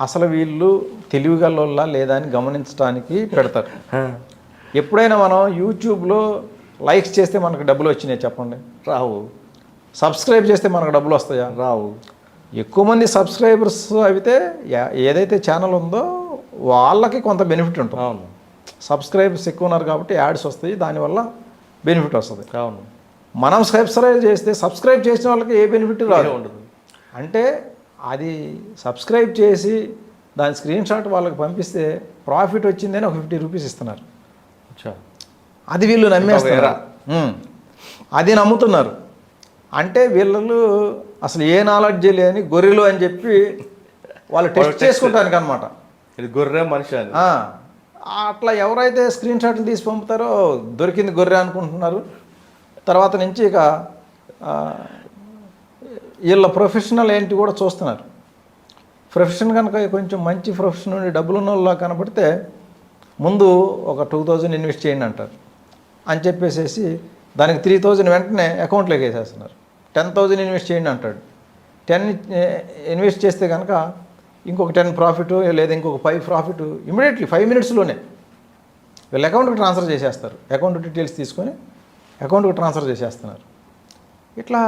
అసలు వీళ్ళు తెలివిగల లేదా అని గమనించడానికి పెడతారు. ఎప్పుడైనా మనం యూట్యూబ్లో లైక్స్ చేస్తే మనకు డబ్బులు వచ్చినాయి చెప్పండి? రావు. సబ్స్క్రైబ్ చేస్తే మనకు డబ్బులు వస్తాయా? రావు. ఎక్కువ మంది సబ్స్క్రైబర్స్ అయితే ఏదైతే ఛానల్ ఉందో వాళ్ళకి కొంత బెనిఫిట్ ఉంటుంది. అవును, సబ్స్క్రైబర్స్ ఎక్కువ ఉన్నారు కాబట్టి యాడ్స్ వస్తాయి, దానివల్ల బెనిఫిట్ వస్తుంది. అవును. మనం సబ్స్క్రైబ్ చేసిన వాళ్ళకి ఏ బెనిఫిట్ రాదు. ఉండదు. అంటే అది సబ్స్క్రైబ్ చేసి దాని స్క్రీన్ షాట్ వాళ్ళకి పంపిస్తే ప్రాఫిట్ వచ్చిందని ఒక 50 రూపీస్ ఇస్తున్నారు. అది వీళ్ళు నమ్మేస్తారు, అది నమ్ముతున్నారు. అంటే వీళ్ళు అసలు ఏ నాలెడ్జ్ లేని గొర్రెలు అని చెప్పి వాళ్ళు టెస్ట్ చేసుకుంటానికి అనమాట. ఇది గొర్రె మనిషి అని. అట్లా ఎవరైతే స్క్రీన్ షాట్లు తీసి పంపుతారో దొరికింది గొర్రె అనుకుంటున్నారు. తర్వాత నుంచి ఇక వీళ్ళ ప్రొఫెషనల్ ఏంటి కూడా చూస్తున్నారు. ప్రొఫెషన్ కనుక కొంచెం మంచి ప్రొఫెషన్ ఉండి డబ్బులు ఉన్న వాళ్ళ కనపడితే ముందు ఒక 2000 ఇన్వెస్ట్ చేయండి అంటారు అని చెప్పేసి దానికి 3000 వెంటనే అకౌంట్లోకి వేసేస్తున్నారు. 10,000 ఇన్వెస్ట్ చేయండి అంటాడు. 10 ఇన్వెస్ట్ చేస్తే కనుక ఇంకొక 10 ప్రాఫిట్ లేదా ఇంకొక 5 ప్రాఫిట్ ఇమీడియట్లీ 5 మినిట్స్లోనే వీళ్ళ అకౌంట్కి ట్రాన్స్ఫర్ చేసేస్తారు. అకౌంట్ డీటెయిల్స్ తీసుకొని అకౌంట్కి ట్రాన్స్ఫర్ చేసేస్తున్నారు. ఇట్లా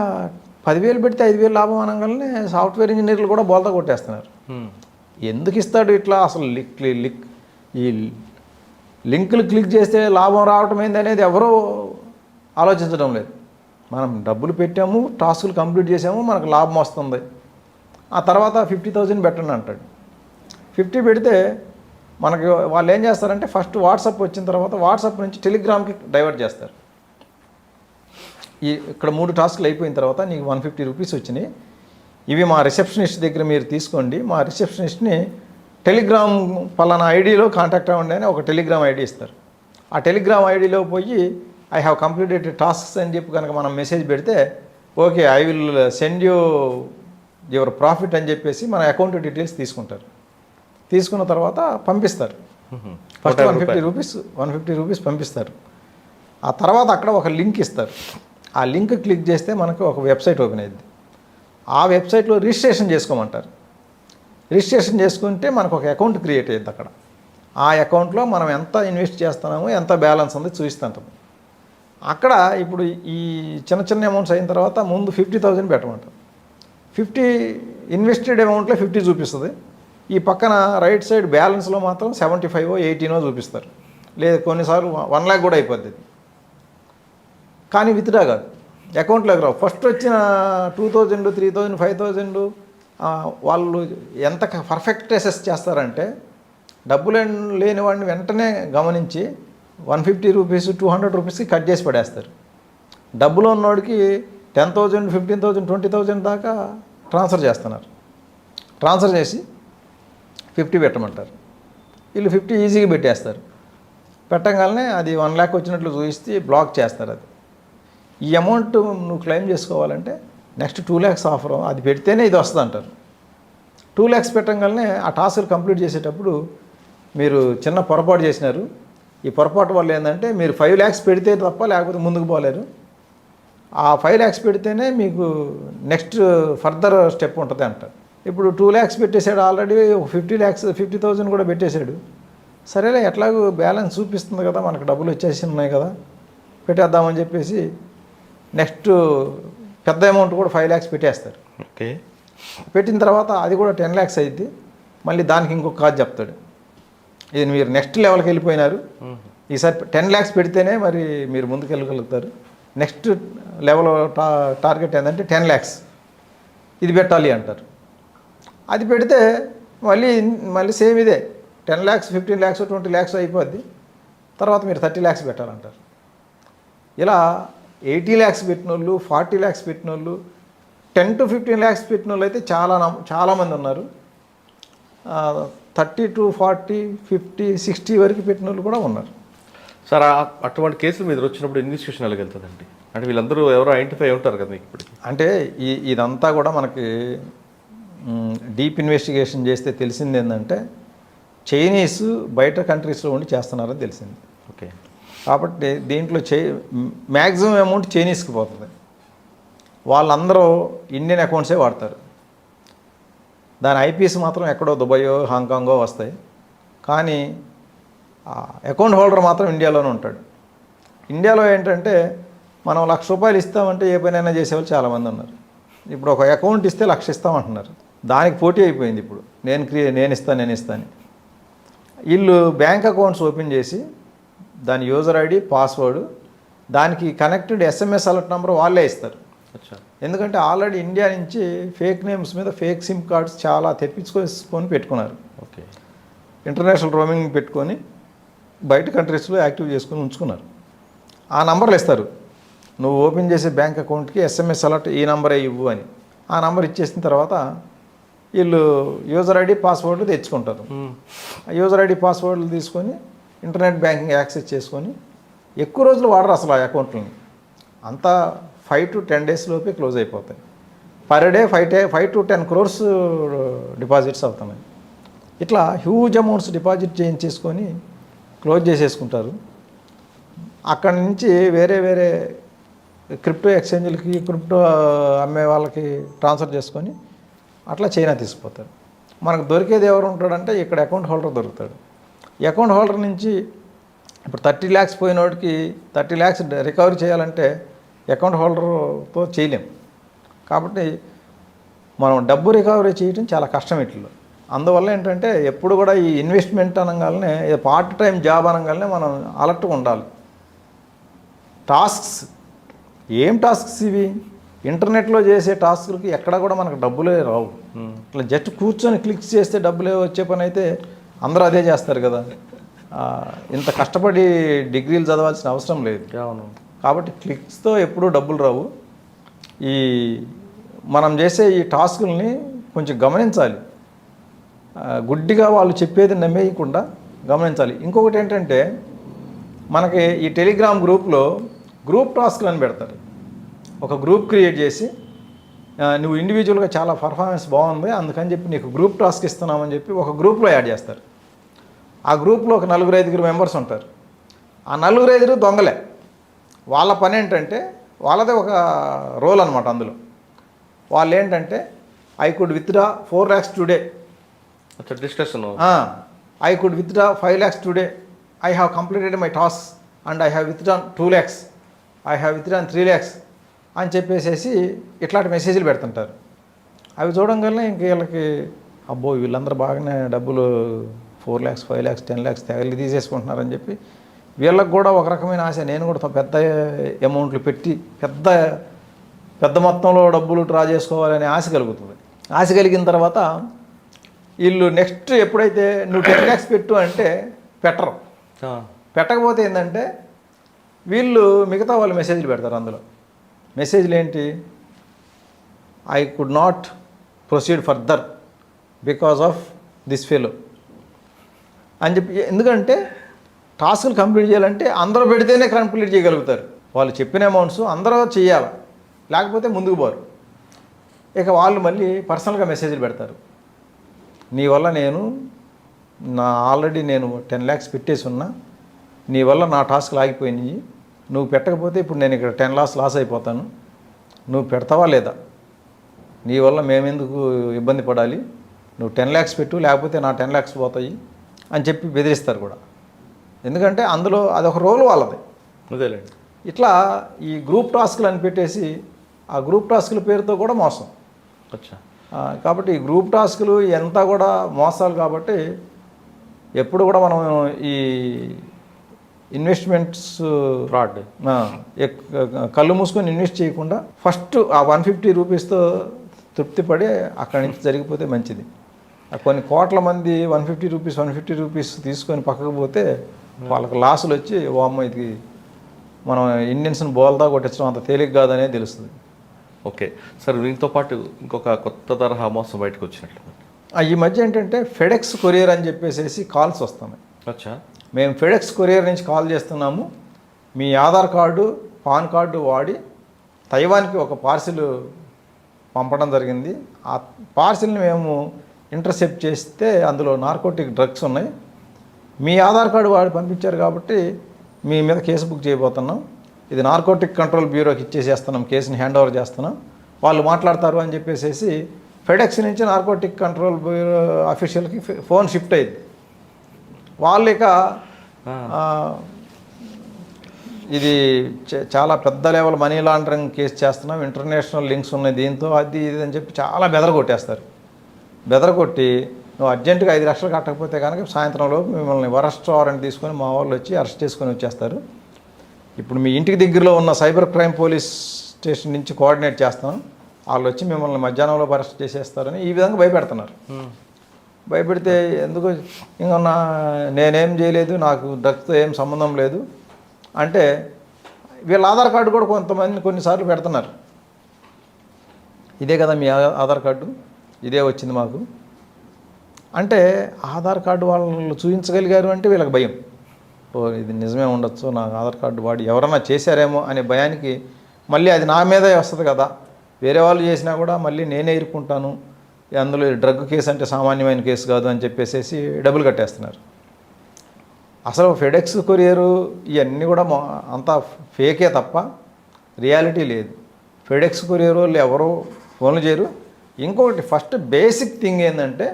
10,000 పెడితే 5,000 లాభం అనగానే సాఫ్ట్వేర్ ఇంజనీర్లు కూడా బోల్తా కొట్టేస్తున్నారు. ఎందుకు ఇస్తాడు ఇట్లా? అసలు ఈ లింకులు క్లిక్ చేస్తే లాభం రావటం ఏంది అనేది ఎవరూ ఆలోచించడం లేదు. మనం డబ్బులు పెట్టాము, టాస్కులు కంప్లీట్ చేసాము, మనకు లాభం వస్తుంది. ఆ తర్వాత 50,000 పెట్టండి అంటాడు. 50 పెడితే మనకి వాళ్ళు ఏం చేస్తారంటే ఫస్ట్ వాట్సాప్ వచ్చిన తర్వాత వాట్సాప్ నుంచి టెలిగ్రామ్కి డైవర్ట్ చేస్తారు. ఇక్కడ 3 టాస్క్లు అయిపోయిన తర్వాత నీకు 150 రూపీస్ వచ్చినాయి, ఇవి మా రిసెప్షనిస్ట్ దగ్గర మీరు తీసుకోండి, మా రిసెప్షనిస్ట్ని టెలిగ్రామ్ పలానా ఐడిలో కాంటాక్ట్ అవ్వండి అని ఒక టెలిగ్రామ్ ఐడి ఇస్తారు. ఆ టెలిగ్రామ్ ఐడిలో పోయి ఐ హ్యావ్ కంప్లీటెడ్ టాస్క్స్ అని చెప్పి కనుక మనం మెసేజ్ పెడితే okay I will send you your profit అని చెప్పేసి మన అకౌంట్ డీటెయిల్స్ తీసుకుంటారు. తీసుకున్న తర్వాత పంపిస్తారు. ఫస్ట్ 150 రూపీస్ పంపిస్తారు. ఆ తర్వాత అక్కడ ఒక లింక్ ఇస్తారు. ఆ లింక్ క్లిక్ చేస్తే మనకు ఒక వెబ్సైట్ ఓపెన్ అయ్యింది. ఆ వెబ్సైట్లో రిజిస్ట్రేషన్ చేసుకోమంటారు. రిజిస్ట్రేషన్ చేసుకుంటే మనకు ఒక అకౌంట్ క్రియేట్ అయ్యింది. అక్కడ ఆ అకౌంట్లో మనం ఎంత ఇన్వెస్ట్ చేస్తున్నామో ఎంత బ్యాలెన్స్ ఉంది చూపిస్తుంటాము. అక్కడ ఇప్పుడు ఈ చిన్న చిన్న అమౌంట్స్ అయిన తర్వాత ముందు 50,000 పెట్టమంటారు. 50 ఇన్వెస్టెడ్ అమౌంట్లో 50 చూపిస్తుంది. ఈ పక్కన రైట్ సైడ్ బ్యాలెన్స్లో మాత్రం 75 18 చూపిస్తారు. లేదు కొన్నిసార్లు 1 lakh కూడా అయిపోద్ది. కానీ విత్డ్రా కాదు, అకౌంట్లోకి రావు. ఫస్ట్ వచ్చిన 2,000 3,000 5,000 వాళ్ళు ఎంత పర్ఫెక్ట్ అసెస్ చేస్తారంటే డబ్బులు లేని వాడిని వెంటనే గమనించి 150 రూపీస్ 200 రూపీస్కి కట్ చేసి పడేస్తారు. డబ్బులు ఉన్నవాడికి 10,000 15,000 20,000 దాకా ట్రాన్స్ఫర్ చేస్తున్నారు. ట్రాన్స్ఫర్ చేసి 50 పెట్టమంటారు. వీళ్ళు 50 ఈజీగా పెట్టేస్తారు. పెట్టగానే అది 1 lakh వచ్చినట్లు చూపిస్తే బ్లాక్ చేస్తారు. అది ఈ అమౌంట్ నువ్వు క్లెయిమ్ చేసుకోవాలంటే నెక్స్ట్ 2 lakhs ఆఫర్, అది పెడితేనే ఇది వస్తుంది అంటారు. 2 lakhs పెట్టగానే ఆ టాస్క్ కంప్లీట్ చేసేటప్పుడు మీరు చిన్న పొరపాటు చేసినారు, ఈ పొరపాటు వల్ల ఏంటంటే మీరు 5 lakhs పెడితే తప్ప లేకపోతే ముందుకు పోలేరు. ఆ 5 lakhs పెడితేనే మీకు నెక్స్ట్ ఫర్దర్ స్టెప్ ఉంటుంది అంటారు. ఇప్పుడు 2 lakhs పెట్టేశాడు ఆల్రెడీ, 50,000 కూడా పెట్టేశాడు. సరేలే ఎట్లాగో బ్యాలెన్స్ చూపిస్తుంది కదా, మనకు డబ్బులు వచ్చేసి ఉన్నాయి కదా, పెట్టేద్దామని చెప్పేసి నెక్స్ట్ పెద్ద అమౌంట్ కూడా 5 lakhs పెట్టేస్తారు. ఓకే, పెట్టిన తర్వాత అది కూడా 10 lakhs అయింది. మళ్ళీ దానికి ఇంకొక కాజ్ చెప్తాడు, ఇది మీరు నెక్స్ట్ లెవెల్కి వెళ్ళిపోయినారు, ఈసారి 10 lakhs పెడితేనే మరి మీరు ముందుకు వెళ్ళగలుగుతారు. నెక్స్ట్ లెవెల్ టార్గెట్ ఏంటంటే 10 lakhs, ఇది పెట్టాలి అంటారు. అది పెడితే మళ్ళీ సేమ్ ఇదే 10 lakhs 15 lakhs 20 lakhs అయిపోద్ది. తర్వాత మీరు 30 lakhs పెట్టాలంటారు. ఇలా 80 lakhs పెట్టిన వాళ్ళు, 40 lakhs పెట్టిన వాళ్ళు, 10 to 15 lakhs పెట్టిన వాళ్ళు అయితే చాలామంది ఉన్నారు. 30 to 40 50 60 వరకు పెట్టిన వాళ్ళు కూడా ఉన్నారు. సార్ అటువంటి కేసులు మీద వచ్చినప్పుడు ఇన్వెస్టిగేషన్ ఎలాగ వెళ్తుందండి? అంటే వీళ్ళందరూ ఎవరో ఐడెంటిఫై ఉంటారు కదా మీకు ఇప్పటికి. అంటే ఇదంతా కూడా మనకి డీప్ ఇన్వెస్టిగేషన్ చేస్తే తెలిసింది ఏంటంటే చైనీస్ బయట కంట్రీస్లో ఉండి చేస్తున్నారని తెలిసింది. ఓకే, కాబట్టి దీంట్లో మ్యాక్సిమం అమౌంట్ చైనీస్కి పోతుంది. వాళ్ళందరూ ఇండియన్ అకౌంట్సే వాడతారు. దాని ఐపీఎస్ మాత్రం ఎక్కడో దుబాయో హాంకాంగో వస్తాయి. కానీ అకౌంట్ హోల్డర్ మాత్రం ఇండియాలోనే ఉంటాడు. ఇండియాలో ఏంటంటే మనం ₹1,00,000 ఇస్తామంటే ఏ పనైనా చేసేవాళ్ళు చాలామంది ఉన్నారు. ఇప్పుడు ఒక అకౌంట్ ఇస్తే 1,00,000 ఇస్తామంటున్నారు. దానికి పోటీ అయిపోయింది. ఇప్పుడు నేను ఇస్తాను. వీళ్ళు బ్యాంక్ అకౌంట్స్ ఓపెన్ చేసి దాని యూజర్ ఐడి పాస్వర్డ్ దానికి కనెక్టెడ్ SMS అలర్ట్ నెంబర్ వాళ్ళే ఇస్తారు. ఎందుకంటే ఆల్రెడీ ఇండియా నుంచి ఫేక్ నేమ్స్ మీద ఫేక్ సిమ్ కార్డ్స్ చాలా తెప్పించుకొని పెట్టుకున్నారు. ఓకే, ఇంటర్నేషనల్ రోమింగ్ పెట్టుకొని బయట కంట్రీస్లో యాక్టివ్ చేసుకొని ఉంచుకున్నారు. ఆ నంబర్లు ఇస్తారు, నువ్వు ఓపెన్ చేసే బ్యాంక్ అకౌంట్కి SMS అలర్ట్ ఈ నంబరే ఇవ్వు అని. ఆ నంబర్ ఇచ్చేసిన తర్వాత వీళ్ళు యూజర్ ఐడి పాస్వర్డ్ తెచ్చుకుంటారు. ఆ యూజర్ ఐడి పాస్వర్డ్లు తీసుకొని ఇంటర్నెట్ బ్యాంకింగ్ యాక్సెస్ చేసుకొని ఎక్కువ రోజులు వాడరు అసలు ఆ అకౌంట్లని. అంతా 5 to 10 days లోపే క్లోజ్ అయిపోతాయి. Per day 5 to 10 crores deposits అవుతున్నాయి. ఇట్లా హ్యూజ్ అమౌంట్స్ డిపాజిట్ చేయించేసుకొని క్లోజ్ చేసేసుకుంటారు. అక్కడి నుంచి వేరే వేరే క్రిప్టో ఎక్స్చేంజ్లకి క్రిప్టో అమ్మే వాళ్ళకి ట్రాన్స్ఫర్ చేసుకొని అట్లా చైనా తీసుకుపోతారు. మనకు దొరికేది ఎవరు ఉంటాడంటే ఇక్కడ అకౌంట్ హోల్డర్ దొరుకుతాడు. ఈ అకౌంట్ హోల్డర్ నుంచి ఇప్పుడు 30 lakhs పోయినోడికి 30 lakhs రికవరీ చేయాలంటే అకౌంట్ హోల్డర్తో చేయలేం. కాబట్టి మనం డబ్బు రికవరీ చేయడం చాలా కష్టం ఇట్లా. అందువల్ల ఏంటంటే ఎప్పుడు కూడా ఈ ఇన్వెస్ట్మెంట్ అనగానే పార్ట్ టైం జాబ్ అనగానే మనం అలర్ట్గా ఉండాలి. టాస్క్స్ ఏం టాస్క్స్ ఇవి? ఇంటర్నెట్లో చేసే టాస్కులకి ఎక్కడ కూడా మనకు డబ్బులే రావు. ఇట్లా జస్ట్ కూర్చొని క్లిక్ చేస్తే డబ్బులే వచ్చే పని అయితే అందరూ అదే చేస్తారు కదా. ఇంత కష్టపడి డిగ్రీలు చదవాల్సిన అవసరం లేదు. కాబట్టి క్లిక్స్తో ఎప్పుడూ డబ్బులు రావు. ఈ మనం చేసే ఈ టాస్కుల్ని కొంచెం గమనించాలి. గుడ్డిగా వాళ్ళు చెప్పేది నమ్మేయకుండా గమనించాలి. ఇంకొకటి ఏంటంటే మనకి ఈ టెలిగ్రామ్ గ్రూప్లో గ్రూప్ టాస్క్లు అని పెడతారు. ఒక గ్రూప్ క్రియేట్ చేసి నువ్వు ఇండివిజువల్గా చాలా పర్ఫార్మెన్స్ బాగుంది అందుకని చెప్పి నీకు గ్రూప్ టాస్క్ ఇస్తున్నామని చెప్పి ఒక గ్రూప్లో యాడ్ చేస్తారు. ఆ గ్రూప్లో ఒక 4-5 మెంబర్స్ ఉంటారు. ఆ 4-5 దొంగలే. వాళ్ళ పని ఏంటంటే వాళ్ళదే ఒక రోల్ అనమాట. అందులో వాళ్ళు ఏంటంటే I could withdraw 4 lakhs today, discussion I could withdraw 5 lakhs today, I have completed my task and I have withdrawn 2 lakhs, I have withdrawn 3 lakhs అని చెప్పేసి ఇట్లాంటి మెసేజ్లు పెడుతుంటారు. అవి చూడంగానే ఇంక వీళ్ళకి అబ్బో వీళ్ళందరూ బాగానే డబ్బులు 4 lakhs, 5 lakhs, 10 lakhs తెగలి తీసేసుకుంటున్నారని చెప్పి వీళ్ళకి కూడా ఒక రకమైన ఆశ. నేను కూడా పెద్ద అమౌంట్లు పెట్టి పెద్ద మొత్తంలో డబ్బులు డ్రా చేసుకోవాలనే ఆశ కలుగుతుంది. ఆశ కలిగిన తర్వాత వీళ్ళు నెక్స్ట్ ఎప్పుడైతే నువ్వు 10 lakhs పెట్టు అంటే పెట్టరు. పెట్టకపోతే ఏంటంటే వీళ్ళు మిగతా వాళ్ళు మెసేజ్లు పెడతారు. అందులో మెసేజ్లు ఏంటి? I could not proceed further because of this fellow అని చెప్పి. ఎందుకంటే టాస్కులు కంప్లీట్ చేయాలంటే అందరూ పెడితేనే కంప్లీట్ చేయగలుగుతారు. వాళ్ళు చెప్పిన అమౌంట్స్ అందరూ చేయాలి, లేకపోతే ముందుకు పోరు. ఇక వాళ్ళు మళ్ళీ పర్సనల్గా మెసేజ్లు పెడతారు. నీ వల్ల ఆల్రెడీ నేను 10 lakhs పెట్టేసి ఉన్నా, నీ వల్ల నా టాస్క్లు ఆగిపోయినాయి, నువ్వు పెట్టకపోతే ఇప్పుడు నేను ఇక్కడ 10 lakhs లాస్ అయిపోతాను, నువ్వు పెడతావా లేదా, నీ వల్ల మేమెందుకు ఇబ్బంది పడాలి, నువ్వు 10 lakhs పెట్టు లేకపోతే నా 10 lakhs పోతాయి అని చెప్పి బెదిరిస్తారు కూడా. ఎందుకంటే అందులో అదొక రోల్ వాళ్ళది. అదేలేండి. ఇట్లా ఈ గ్రూప్ టాస్క్లు అని పెట్టేసి ఆ గ్రూప్ టాస్కుల పేరుతో కూడా మోసం. కాబట్టి ఈ గ్రూప్ టాస్కులు ఎంత కూడా మోసాలు. కాబట్టి ఎప్పుడు కూడా మనం ఈ ఇన్వెస్ట్మెంట్స్ ఫ్రాడ్ కళ్ళు మూసుకొని ఇన్వెస్ట్ చేయకుండా ఫస్ట్ ఆ 150 రూపీస్తో తృప్తిపడి అక్కడి నుంచి జరిగిపోతే మంచిది. కొన్ని కోట్ల మంది 150 రూపీస్ తీసుకొని పక్కకు పోతే వాళ్ళకి లాసులు వచ్చి అమ్మ ఇది మనం ఇండియన్స్ని బోల్దా కొట్టించడం అంత తేలిక కాదనే తెలుస్తుంది. ఓకే సార్, దీంతో పాటు ఇంకొక కొత్త తరహా మోసం బయటకు వచ్చినట్లు ఈ మధ్య ఏంటంటే ఫెడెక్స్ కొరియర్ అని చెప్పేసి కాల్స్ వస్తున్నాయి. అచ్చా, మేము ఫెడెక్స్ కొరియర్ నుంచి కాల్ చేస్తున్నాము, మీ ఆధార్ కార్డు పాన్ కార్డు వాడి తైవాన్కి ఒక పార్సిల్ పంపడం జరిగింది, ఆ పార్సిల్ని మేము ఇంటర్సెప్ట్ చేస్తే అందులో నార్కోటిక్ డ్రగ్స్ ఉన్నాయి, మీ ఆధార్ కార్డు వాడి పంపించారు కాబట్టి మీ మీద కేసు బుక్ చేయబోతున్నాం, ఇది నార్కోటిక్ కంట్రోల్ బ్యూరోకి ఇచ్చేసేస్తున్నాం, కేసుని హ్యాండ్ ఓవర్ చేస్తున్నాం, వాళ్ళు మాట్లాడతారు అని చెప్పేసి ఫెడెక్స్ నుంచి నార్కోటిక్ కంట్రోల్ బ్యూరో అఫీషియల్కి ఫోన్ షిఫ్ట్ అయింది. వాళ్ళు ఇక ఇది చాలా పెద్ద లెవెల్ మనీ లాండరింగ్ కేసు చేస్తున్నాం, ఇంటర్నేషనల్ లింక్స్ ఉన్నాయి దీంతో, అది ఇది అని చెప్పి చాలా బెదరగొట్టేస్తారు. బెదరగొట్టి నువ్వు అర్జెంటుగా 5 లక్షలు కట్టకపోతే కనుక సాయంత్రంలో మిమ్మల్ని అరెస్ట్ వారెంట్ తీసుకొని మా వాళ్ళు వచ్చి అరెస్ట్ చేసుకొని వచ్చేస్తారు. ఇప్పుడు మీ ఇంటికి దగ్గరలో ఉన్న సైబర్ క్రైమ్ పోలీస్ స్టేషన్ నుంచి కోఆర్డినేట్ చేస్తాం, వాళ్ళు వచ్చి మిమ్మల్ని మధ్యాహ్నంలో అరెస్ట్ చేసేస్తారని ఈ విధంగా భయపెడుతున్నారు. భయపెడితే ఎందుకు ఇంకా నేనేం చేయలేదు, నాకు డ్రగ్స్తో ఏం సంబంధం లేదు అంటే వీళ్ళ ఆధార్ కార్డు కూడా కొన్నిసార్లు పెడుతున్నారు. ఇదే కదా మీ ఆధార్ కార్డు, ఇదే వచ్చింది మాకు అంటే ఆధార్ కార్డు వాళ్ళు చూపించగలిగారు అంటే వీళ్ళకి భయం. ఓ ఇది నిజమే ఉండొచ్చు, నాకు ఆధార్ కార్డు వాడి ఎవరన్నా చేశారేమో అనే భయానికి మళ్ళీ అది నా మీదే వస్తుంది కదా, వేరే వాళ్ళు చేసినా కూడా మళ్ళీ నేనే ఇరుక్కుంటాను, అందులో డ్రగ్ కేసు అంటే సామాన్యమైన కేసు కాదు అని చెప్పేసి డబ్బులు కట్టేస్తున్నారు. అసలు ఫెడెక్స్ కొరియరు ఇవన్నీ కూడా అంతా ఫేకే తప్ప రియాలిటీ లేదు. ఫెడెక్స్ కొరియర్ వాళ్ళు ఎవరు ఫోన్లు చేయరు. ఇంకొకటి ఫస్ట్ బేసిక్ థింగ్ ఏంటంటే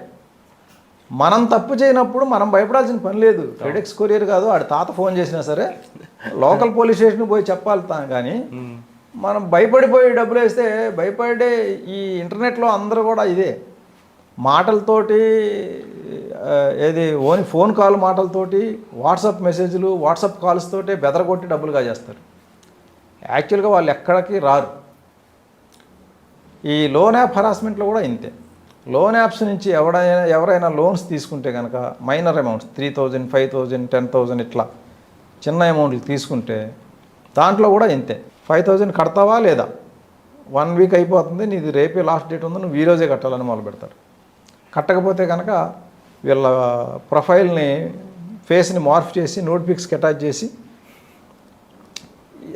మనం తప్పు చేయనప్పుడు మనం భయపడాల్సిన పని లేదు. ఫెడెక్స్ కొరియర్ కాదు, ఆడి తాత ఫోన్ చేసినా సరే లోకల్ పోలీస్ స్టేషన్కి పోయి చెప్పాలి కానీ మనం భయపడిపోయి డబ్బులు వేస్తే భయపడే ఈ ఇంటర్నెట్లో అందరూ కూడా ఇదే మాటలతోటి ఏది ఓన్లీ ఫోన్ కాల్ మాటలతోటి వాట్సాప్ మెసేజ్లు వాట్సాప్ కాల్స్ తోటి బెదరగొట్టి డబ్బులు కాజేస్తారు. యాక్చువల్గా వాళ్ళు ఎక్కడికి రారు. ఈ లోన్ యాప్ హరాస్మెంట్లో కూడా ఇంతే. లోన్ యాప్స్ నుంచి ఎవరైనా లోన్స్ తీసుకుంటే కనుక మైనర్ అమౌంట్స్ 3000, 5000, 10,000 ఇట్లా చిన్న అమౌంట్లు తీసుకుంటే దాంట్లో కూడా ఇంతే. 5,000 కడతావా లేదా, 1 వీక్ అయిపోతుంది, నీది రేపే లాస్ట్ డేట్ ఉంది, నువ్వు ఈరోజే కట్టాలని మొదలు పెడతారు. కట్టకపోతే కనుక వీళ్ళ ప్రొఫైల్ని ఫేస్ని మార్ఫ్ చేసి నోట్ పిక్స్కి అటాచ్ చేసి,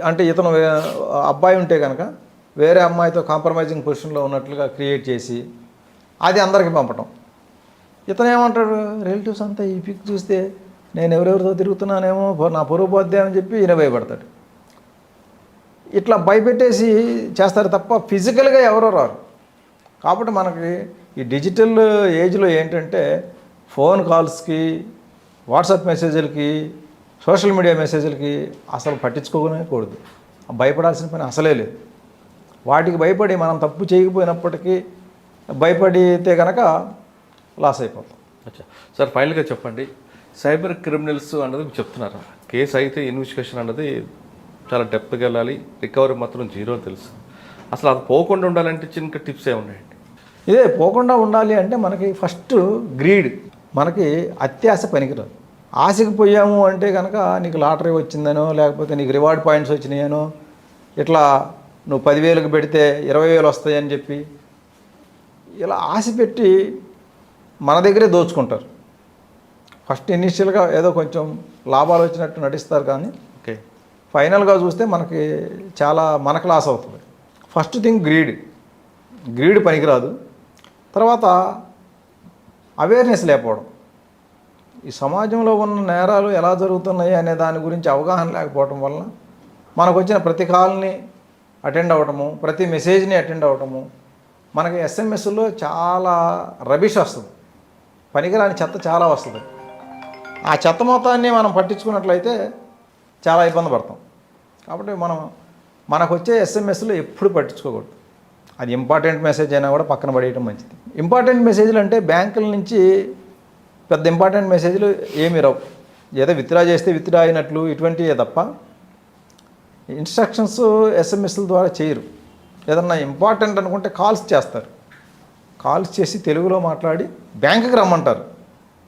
అంటే ఇతను అబ్బాయి ఉంటే కనుక వేరే అమ్మాయితో కాంప్రమైజింగ్ పొజిషన్లో ఉన్నట్లుగా క్రియేట్ చేసి అది అందరికీ పంపటం. ఇతను ఏమంటాడు, రిలేటివ్స్ అంతా ఈ పిక్ చూస్తే నేను ఎవరెవరితో తిరుగుతున్నానేమో, నా పొరుగు పోద్దే అని చెప్పి ఈయన భయపడతాడు. ఇట్లా భయపెట్టేసి చేస్తారు తప్ప ఫిజికల్గా ఎవరో రారు. కాబట్టి మనకి ఈ డిజిటల్ ఏజ్లో ఏంటంటే ఫోన్ కాల్స్కి, వాట్సాప్ మెసేజ్లకి, సోషల్ మీడియా మెసేజ్లకి అసలు పట్టించుకోకూడదు. భయపడాల్సిన పని అసలే లేదు. వాటికి భయపడి మనం తప్పు చేయకపోయినప్పటికీ భయపడితే కనుక లాస్ అయిపోతాం. అచ్చా సార్, ఫైనల్గా చెప్పండి, సైబర్ క్రిమినల్స్ అన్నది మీరు చెప్తున్నారు, కేసు అయితే ఇన్వెస్టిగేషన్ అన్నది చాలా డెప్త్గా వెళ్ళాలి, రికవరీ మాత్రం 0 తెలుసు. అసలు అది పోకుండా ఉండాలంటే చిన్న టిప్స్ ఏమున్నాయండి? ఇదే పోకుండా ఉండాలి అంటే మనకి ఫస్ట్ గ్రీడ్, మనకి అత్యాశ పనికిరాదు. ఆశకి పోయాము అంటే కనుక నీకు లాటరీ వచ్చిందనో లేకపోతే నీకు రివార్డ్ పాయింట్స్ వచ్చినాయనో ఇట్లా నువ్వు 10,000కి పెడితే 20,000 వస్తాయని చెప్పి ఇలా ఆశ పెట్టి మన దగ్గరే దోచుకుంటారు. ఫస్ట్ ఇనిషియల్గా ఏదో కొంచెం లాభాలు వచ్చినట్టు నటిస్తారు కానీ ఓకే ఫైనల్గా చూస్తే మనకి చాలా మనకు లాస్ అవుతుంది. ఫస్ట్ థింగ్ గ్రీడ్ పనికిరాదు. తర్వాత అవేర్నెస్ లేకపోవడం, ఈ సమాజంలో ఉన్న నేరాలు ఎలా జరుగుతున్నాయి అనే దాని గురించి అవగాహన లేకపోవడం వలన మనకు వచ్చిన ప్రతి కాల్ని అటెండ్ అవ్వటము, ప్రతి మెసేజ్ని అటెండ్ అవ్వటము, మనకి ఎస్ఎంఎస్లో చాలా రబిష్ వస్తుంది, పనికిరాని చెత్త చాలా వస్తుంది. ఆ చెత్త మొత్తాన్ని మనం పట్టించుకున్నట్లయితే చాలా ఇబ్బంది పడతాం. కాబట్టి మనకు వచ్చే ఎస్ఎంఎస్లో ఎప్పుడు పట్టించుకోకూడదు. అది ఇంపార్టెంట్ మెసేజ్ అయినా కూడా పక్కన పడేయటం మంచిది. ఇంపార్టెంట్ మెసేజ్లు అంటే బ్యాంకుల నుంచి పెద్ద ఇంపార్టెంట్ మెసేజ్లు ఏమి రావు, ఏదో విత్డ్రా చేస్తే విత్డ్రా అయినట్లు ఇటువంటివే తప్ప ఇన్స్ట్రక్షన్స్ ఎస్ఎంఎస్ల ద్వారా చేయరు. ఏదన్నా ఇంపార్టెంట్ అనుకుంటే కాల్స్ చేస్తారు, కాల్స్ చేసి తెలుగులో మాట్లాడి బ్యాంకుకి రమ్మంటారు.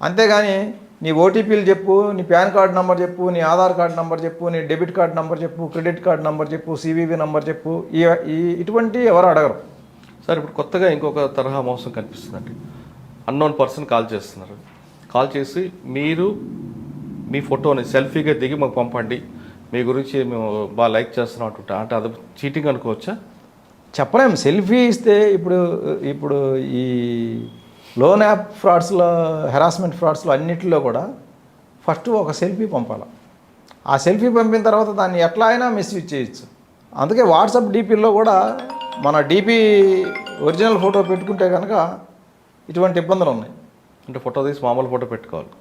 అంతేగాని నీ ఓటీపీలు చెప్పు, నీ పాన్ కార్డ్ నెంబర్ చెప్పు, నీ ఆధార్ కార్డ్ నెంబర్ చెప్పు, నీ డెబిట్ కార్డ్ నెంబర్ చెప్పు, క్రెడిట్ కార్డ్ నెంబర్ చెప్పు, సివివి నెంబర్ చెప్పు, ఇటువంటి ఎవరు అడగరు. సార్, ఇప్పుడు కొత్తగా ఇంకొక తరహా మోసం కనిపిస్తుందండి. అన్నోన్ పర్సన్ కాల్ చేస్తున్నారు, కాల్ చేసి మీరు మీ ఫోటోని సెల్ఫీగా దిగి మాకు పంపండి, మీ గురించి మేము బాగా లైక్ చేస్తున్నాం అంటుంటా. అంటే అది చీటింగ్ అనుకోవచ్చా? చెప్పలేము. సెల్ఫీ ఇస్తే ఇప్పుడు ఈ లోన్ యాప్ ఫ్రాడ్స్లో, హెరాస్మెంట్ ఫ్రాడ్స్లో అన్నిటిలో కూడా ఫస్ట్ ఒక సెల్ఫీ పంపాలి. ఆ సెల్ఫీ పంపిన తర్వాత దాన్ని ఎట్లా అయినా మిస్యూజ్ చేయొచ్చు. అందుకే వాట్సాప్ డీపీలో కూడా మన డీపీ ఒరిజినల్ ఫోటో పెట్టుకుంటే కనుక ఇటువంటి ఇబ్బందులు ఉన్నాయి. అంటే ఫోటో తీసి మామూలు ఫోటో పెట్టుకోవాలి,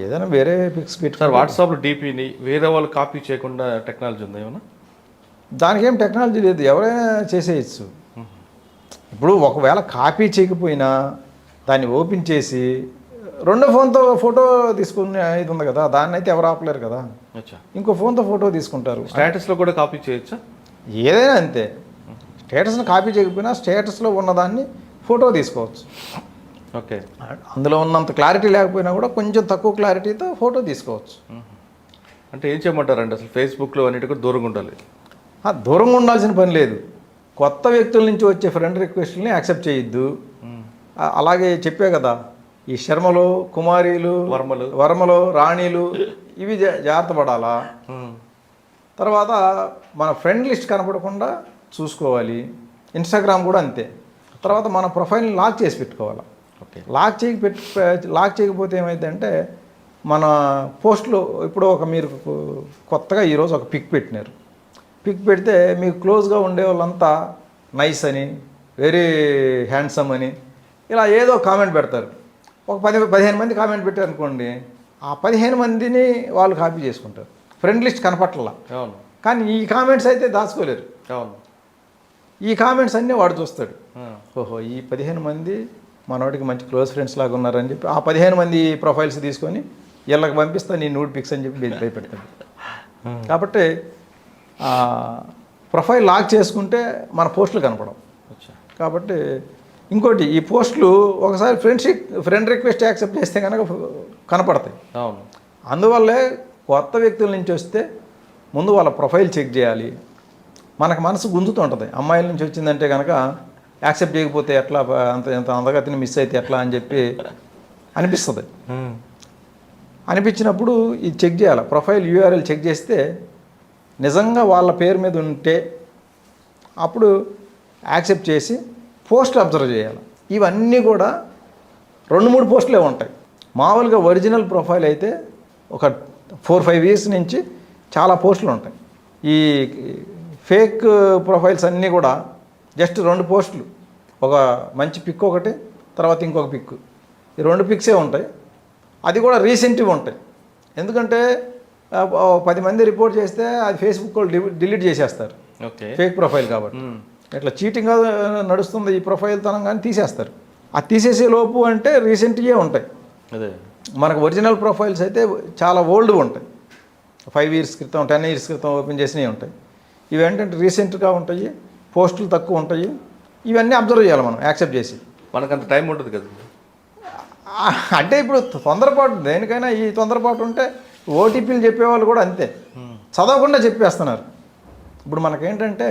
ఏదైనా వేరే పిక్స్ పెట్టి. సార్, వాట్సాప్లో డీపీని వేరే వాళ్ళు కాపీ చేయకుండా టెక్నాలజీ ఉందా ఏమన్నా? దానికి ఏం టెక్నాలజీ లేదు, ఎవరైనా చేసేయచ్చు. ఇప్పుడు ఒకవేళ కాపీ చేయకపోయినా దాన్ని ఓపెన్ చేసి రెండో ఫోన్తో ఫోటో తీసుకునే ఇది ఉంది కదా, దాన్ని అయితే ఎవరు ఆపలేరు కదా. ఇంకో ఫోన్తో ఫోటో తీసుకుంటారు. స్టేటస్లో కూడా కాపీ చేయొచ్చా? ఏదైనా అంతే. స్టేటస్ని కాపీ చేయకపోయినా స్టేటస్లో ఉన్నదాన్ని ఫోటో తీసుకోవచ్చు. ఓకే, అందులో ఉన్నంత క్లారిటీ లేకపోయినా కూడా కొంచెం తక్కువ క్లారిటీతో ఫోటో తీసుకోవచ్చు. అంటే ఏం చేయమంటారండి అసలు? ఫేస్బుక్లో అన్నిటి కూడా దూరంగా ఉండాలి. దూరంగా ఉండాల్సిన పని లేదు. కొత్త వ్యక్తుల నుంచి వచ్చే ఫ్రెండ్ రిక్వెస్ట్ని యాక్సెప్ట్ చేయొద్దు. అలాగే చెప్పే కదా ఈ శర్మలు, కుమారీలు, వర్మలు, రాణీలు ఇవి జాగ్రత్త పడాలా. తర్వాత మన ఫ్రెండ్ లిస్ట్ కనపడకుండా చూసుకోవాలి. ఇన్స్టాగ్రామ్ కూడా అంతే. తర్వాత మన ప్రొఫైల్ని లాక్ చేసి పెట్టుకోవాలి. ఓకే. లాక్ చేయకపోతే ఏమైందంటే మన పోస్టులు ఇప్పుడు మీరు కొత్తగా ఈరోజు ఒక పిక్ పెట్టినారు. పిక్ పెడితే మీకు క్లోజ్గా ఉండే వాళ్ళంతా నైస్ అని, వెరీ హ్యాండ్సమ్ అని ఇలా ఏదో కామెంట్ పెడతారు. ఒక 10-15 మంది కామెంట్ పెట్టారు అనుకోండి, ఆ 15 మందిని వాళ్ళు కాపీ చేసుకుంటారు. ఫ్రెండ్ లిస్ట్ కనపట్ల. అవును. కానీ ఈ కామెంట్స్ అయితే దాచుకోలేరు. అవును. ఈ కామెంట్స్ అన్నీ వాడు చూస్తాడు. ఓహో, ఈ 15 మంది మనోడికి మంచి క్లోజ్ ఫ్రెండ్స్ లాగా ఉన్నారని చెప్పి ఆ 15 మంది ప్రొఫైల్స్ తీసుకొని వీళ్ళకి పంపిస్తా నీ నూడ్ పిక్స్ అని చెప్పి భయపెడతాడు. కాబట్టి ప్రొఫైల్ లాక్ చేసుకుంటే మన పోస్టులు కనపడవు. కాబట్టి ఇంకోటి, ఈ పోస్టులు ఒకసారి ఫ్రెండ్ రిక్వెస్ట్ యాక్సెప్ట్ చేస్తే కనుక కనపడతాయి. అవును. అందువల్లే కొత్త వ్యక్తుల నుంచి వస్తే ముందు వాళ్ళ ప్రొఫైల్ చెక్ చేయాలి. మనకు మనసు గుంజుతూ ఉంటుంది. అమ్మాయిల నుంచి వచ్చిందంటే కనుక యాక్సెప్ట్ చేయకపోతే ఎట్లా, ఎంత అందగతిని మిస్ అయితే ఎట్లా అని చెప్పి అనిపిస్తుంది. అనిపించినప్పుడు ఇది చెక్ చేయాలి. ప్రొఫైల్ యూఆర్ఎల్ చెక్ చేస్తే నిజంగా వాళ్ళ పేరు మీద ఉంటే అప్పుడు యాక్సెప్ట్ చేసి పోస్టులు అబ్జర్వ్ చేయాలి. ఇవన్నీ కూడా 2-3 పోస్టులే ఉంటాయి. మామూలుగా ఒరిజినల్ ప్రొఫైల్ అయితే ఒక 4-5 ఇయర్స్ నుంచి చాలా పోస్టులు ఉంటాయి. ఈ ఫేక్ ప్రొఫైల్స్ అన్నీ కూడా జస్ట్ 2 పోస్టులు, ఒక మంచి పిక్ ఒకటి, తర్వాత ఇంకొక పిక్, ఈ 2 పిక్సే ఉంటాయి. అది కూడా రీసెంట్వి ఉంటాయి. ఎందుకంటే 10 మంది రిపోర్ట్ చేస్తే అది ఫేస్బుక్ వాళ్ళు డిలీట్ చేసేస్తారు. ఓకే. ఫేక్ ప్రొఫైల్ కాబట్టి ఇట్లా చీటింగ్గా నడుస్తుంది ఈ ప్రొఫైల్ తనం కానీ తీసేస్తారు. అది తీసేసే లోపు అంటే రీసెంట్గా ఉంటాయి. అదే మనకు ఒరిజినల్ ప్రొఫైల్స్ అయితే చాలా ఓల్డ్ ఉంటాయి. 5 ఇయర్స్ క్రితం, 10 ఇయర్స్ క్రితం ఓపెన్ చేసినవి ఉంటాయి. ఇవి ఏంటంటే రీసెంట్గా ఉంటాయి, పోస్టులు తక్కువ ఉంటాయి. ఇవన్నీ అబ్జర్వ్ చేయాలి మనం యాక్సెప్ట్ చేసి. మనకంత టైం ఉంటుంది కదా. అంటే ఇప్పుడు తొందరపాటు, దేనికైనా ఈ తొందరపాటు ఉంటే ఓటీపీలు చెప్పేవాళ్ళు కూడా అంతే, చదవకుండా చెప్పేస్తున్నారు. ఇప్పుడు మనకేంటంటే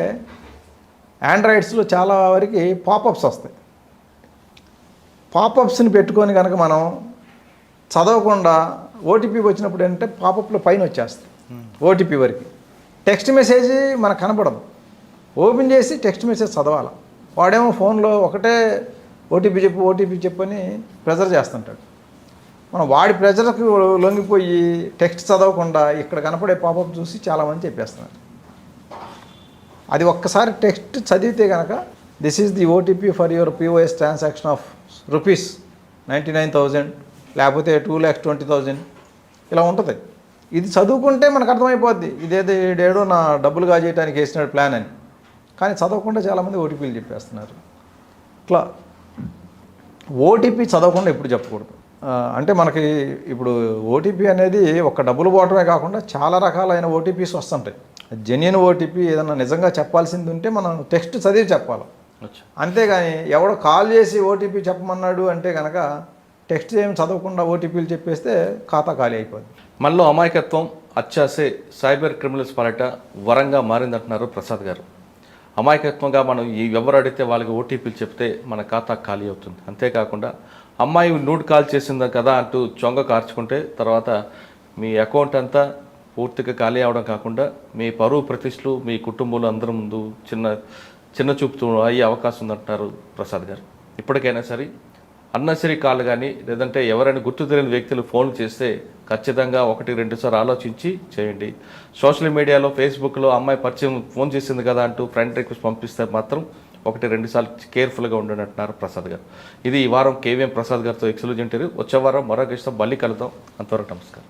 ఆండ్రాయిడ్స్లో చాలా వరకు పాపప్స్ వస్తాయి. పాపప్స్ని పెట్టుకొని కనుక మనం చదవకుండా ఓటీపీ వచ్చినప్పుడు ఏంటంటే పాపప్లో పైన వచ్చేస్తాయి ఓటీపీ వరకు. టెక్స్ట్ మెసేజ్ మనకు కనపడదు. ఓపెన్ చేసి టెక్స్ట్ మెసేజ్ చదవాలి. వాడేమో ఫోన్లో ఒకటే ఓటీపీ చెప్పు అని ప్రెజర్ చేస్తుంటాడు. మనం వాడి ప్రెజర్కి లొంగిపోయి టెక్స్ట్ చదవకుండా ఇక్కడ కనపడే పాపప్ చూసి చాలామంది చెప్పేస్తున్నారు. అది ఒక్కసారి టెక్స్ట్ చదివితే కనుక this is the OTP for your POS transaction of ₹99,000 లేకపోతే 2,20,000 ఇలా ఉంటుంది. ఇది చదువుకుంటే మనకు అర్థమైపోద్ది ఇదేదో నా డబ్బులు కాజేయడానికి వేసినాడు ప్లాన్ అని. కానీ చదవకుండా చాలామంది ఓటీపీలు చెప్పేస్తున్నారు. ఇట్లా ఓటీపీ చదవకుండా ఎప్పుడు చెప్పకూడదు. అంటే మనకి ఇప్పుడు ఓటీపీ అనేది ఒక డబ్బులు పోవటమే కాకుండా చాలా రకాలైన ఓటీపీస్ వస్తుంటాయి. జెన్యున్ ఓటీపీ ఏదన్నా నిజంగా చెప్పాల్సింది ఉంటే మనం టెక్స్ట్ చదివి చెప్పాలి. అంతేగాని ఎవడో కాల్ చేసి ఓటీపీ చెప్పమన్నాడు అంటే కనుక టెక్స్ట్ ఏమి చదవకుండా ఓటీపీలు చెప్పేస్తే ఖాతా ఖాళీ అయిపోద్ది. మనలో అమాయకత్వం, అత్యాసే సైబర్ క్రిమినల్స్ పాలిట వరంగా మారిందంటున్నారు ప్రసాద్ గారు. అమాయకత్వంగా మనం ఎవరు అడిగితే వాళ్ళకి ఓటీపీలు చెప్తే మన ఖాతా ఖాళీ అవుతుంది. అంతేకాకుండా అమ్మాయి నూడ్ కాల్ చేసిందా కదా అంటూ చొంగ కార్చుకుంటే తర్వాత మీ అకౌంట్ అంతా పూర్తిగా ఖాళీ అవడం కాకుండా మీ పరువు ప్రతిష్టలు మీ కుటుంబంలో అందరి ముందు చిన్న చూపుతూ అయ్యే అవకాశం ఉందంటున్నారు ప్రసాద్ గారు. ఇప్పటికైనా సరే అన్నసరి కాల్ కానీ లేదంటే ఎవరైనా గుర్తు తెలియని వ్యక్తులు ఫోన్ చేస్తే ఖచ్చితంగా 1-2 సార్లు ఆలోచించి చేయండి. సోషల్ మీడియాలో ఫేస్బుక్లో అమ్మాయి పరిచయం ఫోన్ చేసింది కదా అంటూ ఫ్రెండ్ రిక్వెస్ట్ పంపిస్తే మాత్రం 1-2 సార్లు కేర్ఫుల్గా ఉండండి అంటున్నారు ప్రసాద్ గారు. ఇది ఈ వారం KVM ప్రసాద్ గారితో ఎక్స్క్లూజివ్ ఇంటర్వ్యూ. వచ్చే వారం మరో గెస్ట్తో మళ్ళీ కలుద్దాం. అంతవరకు నమస్కారం.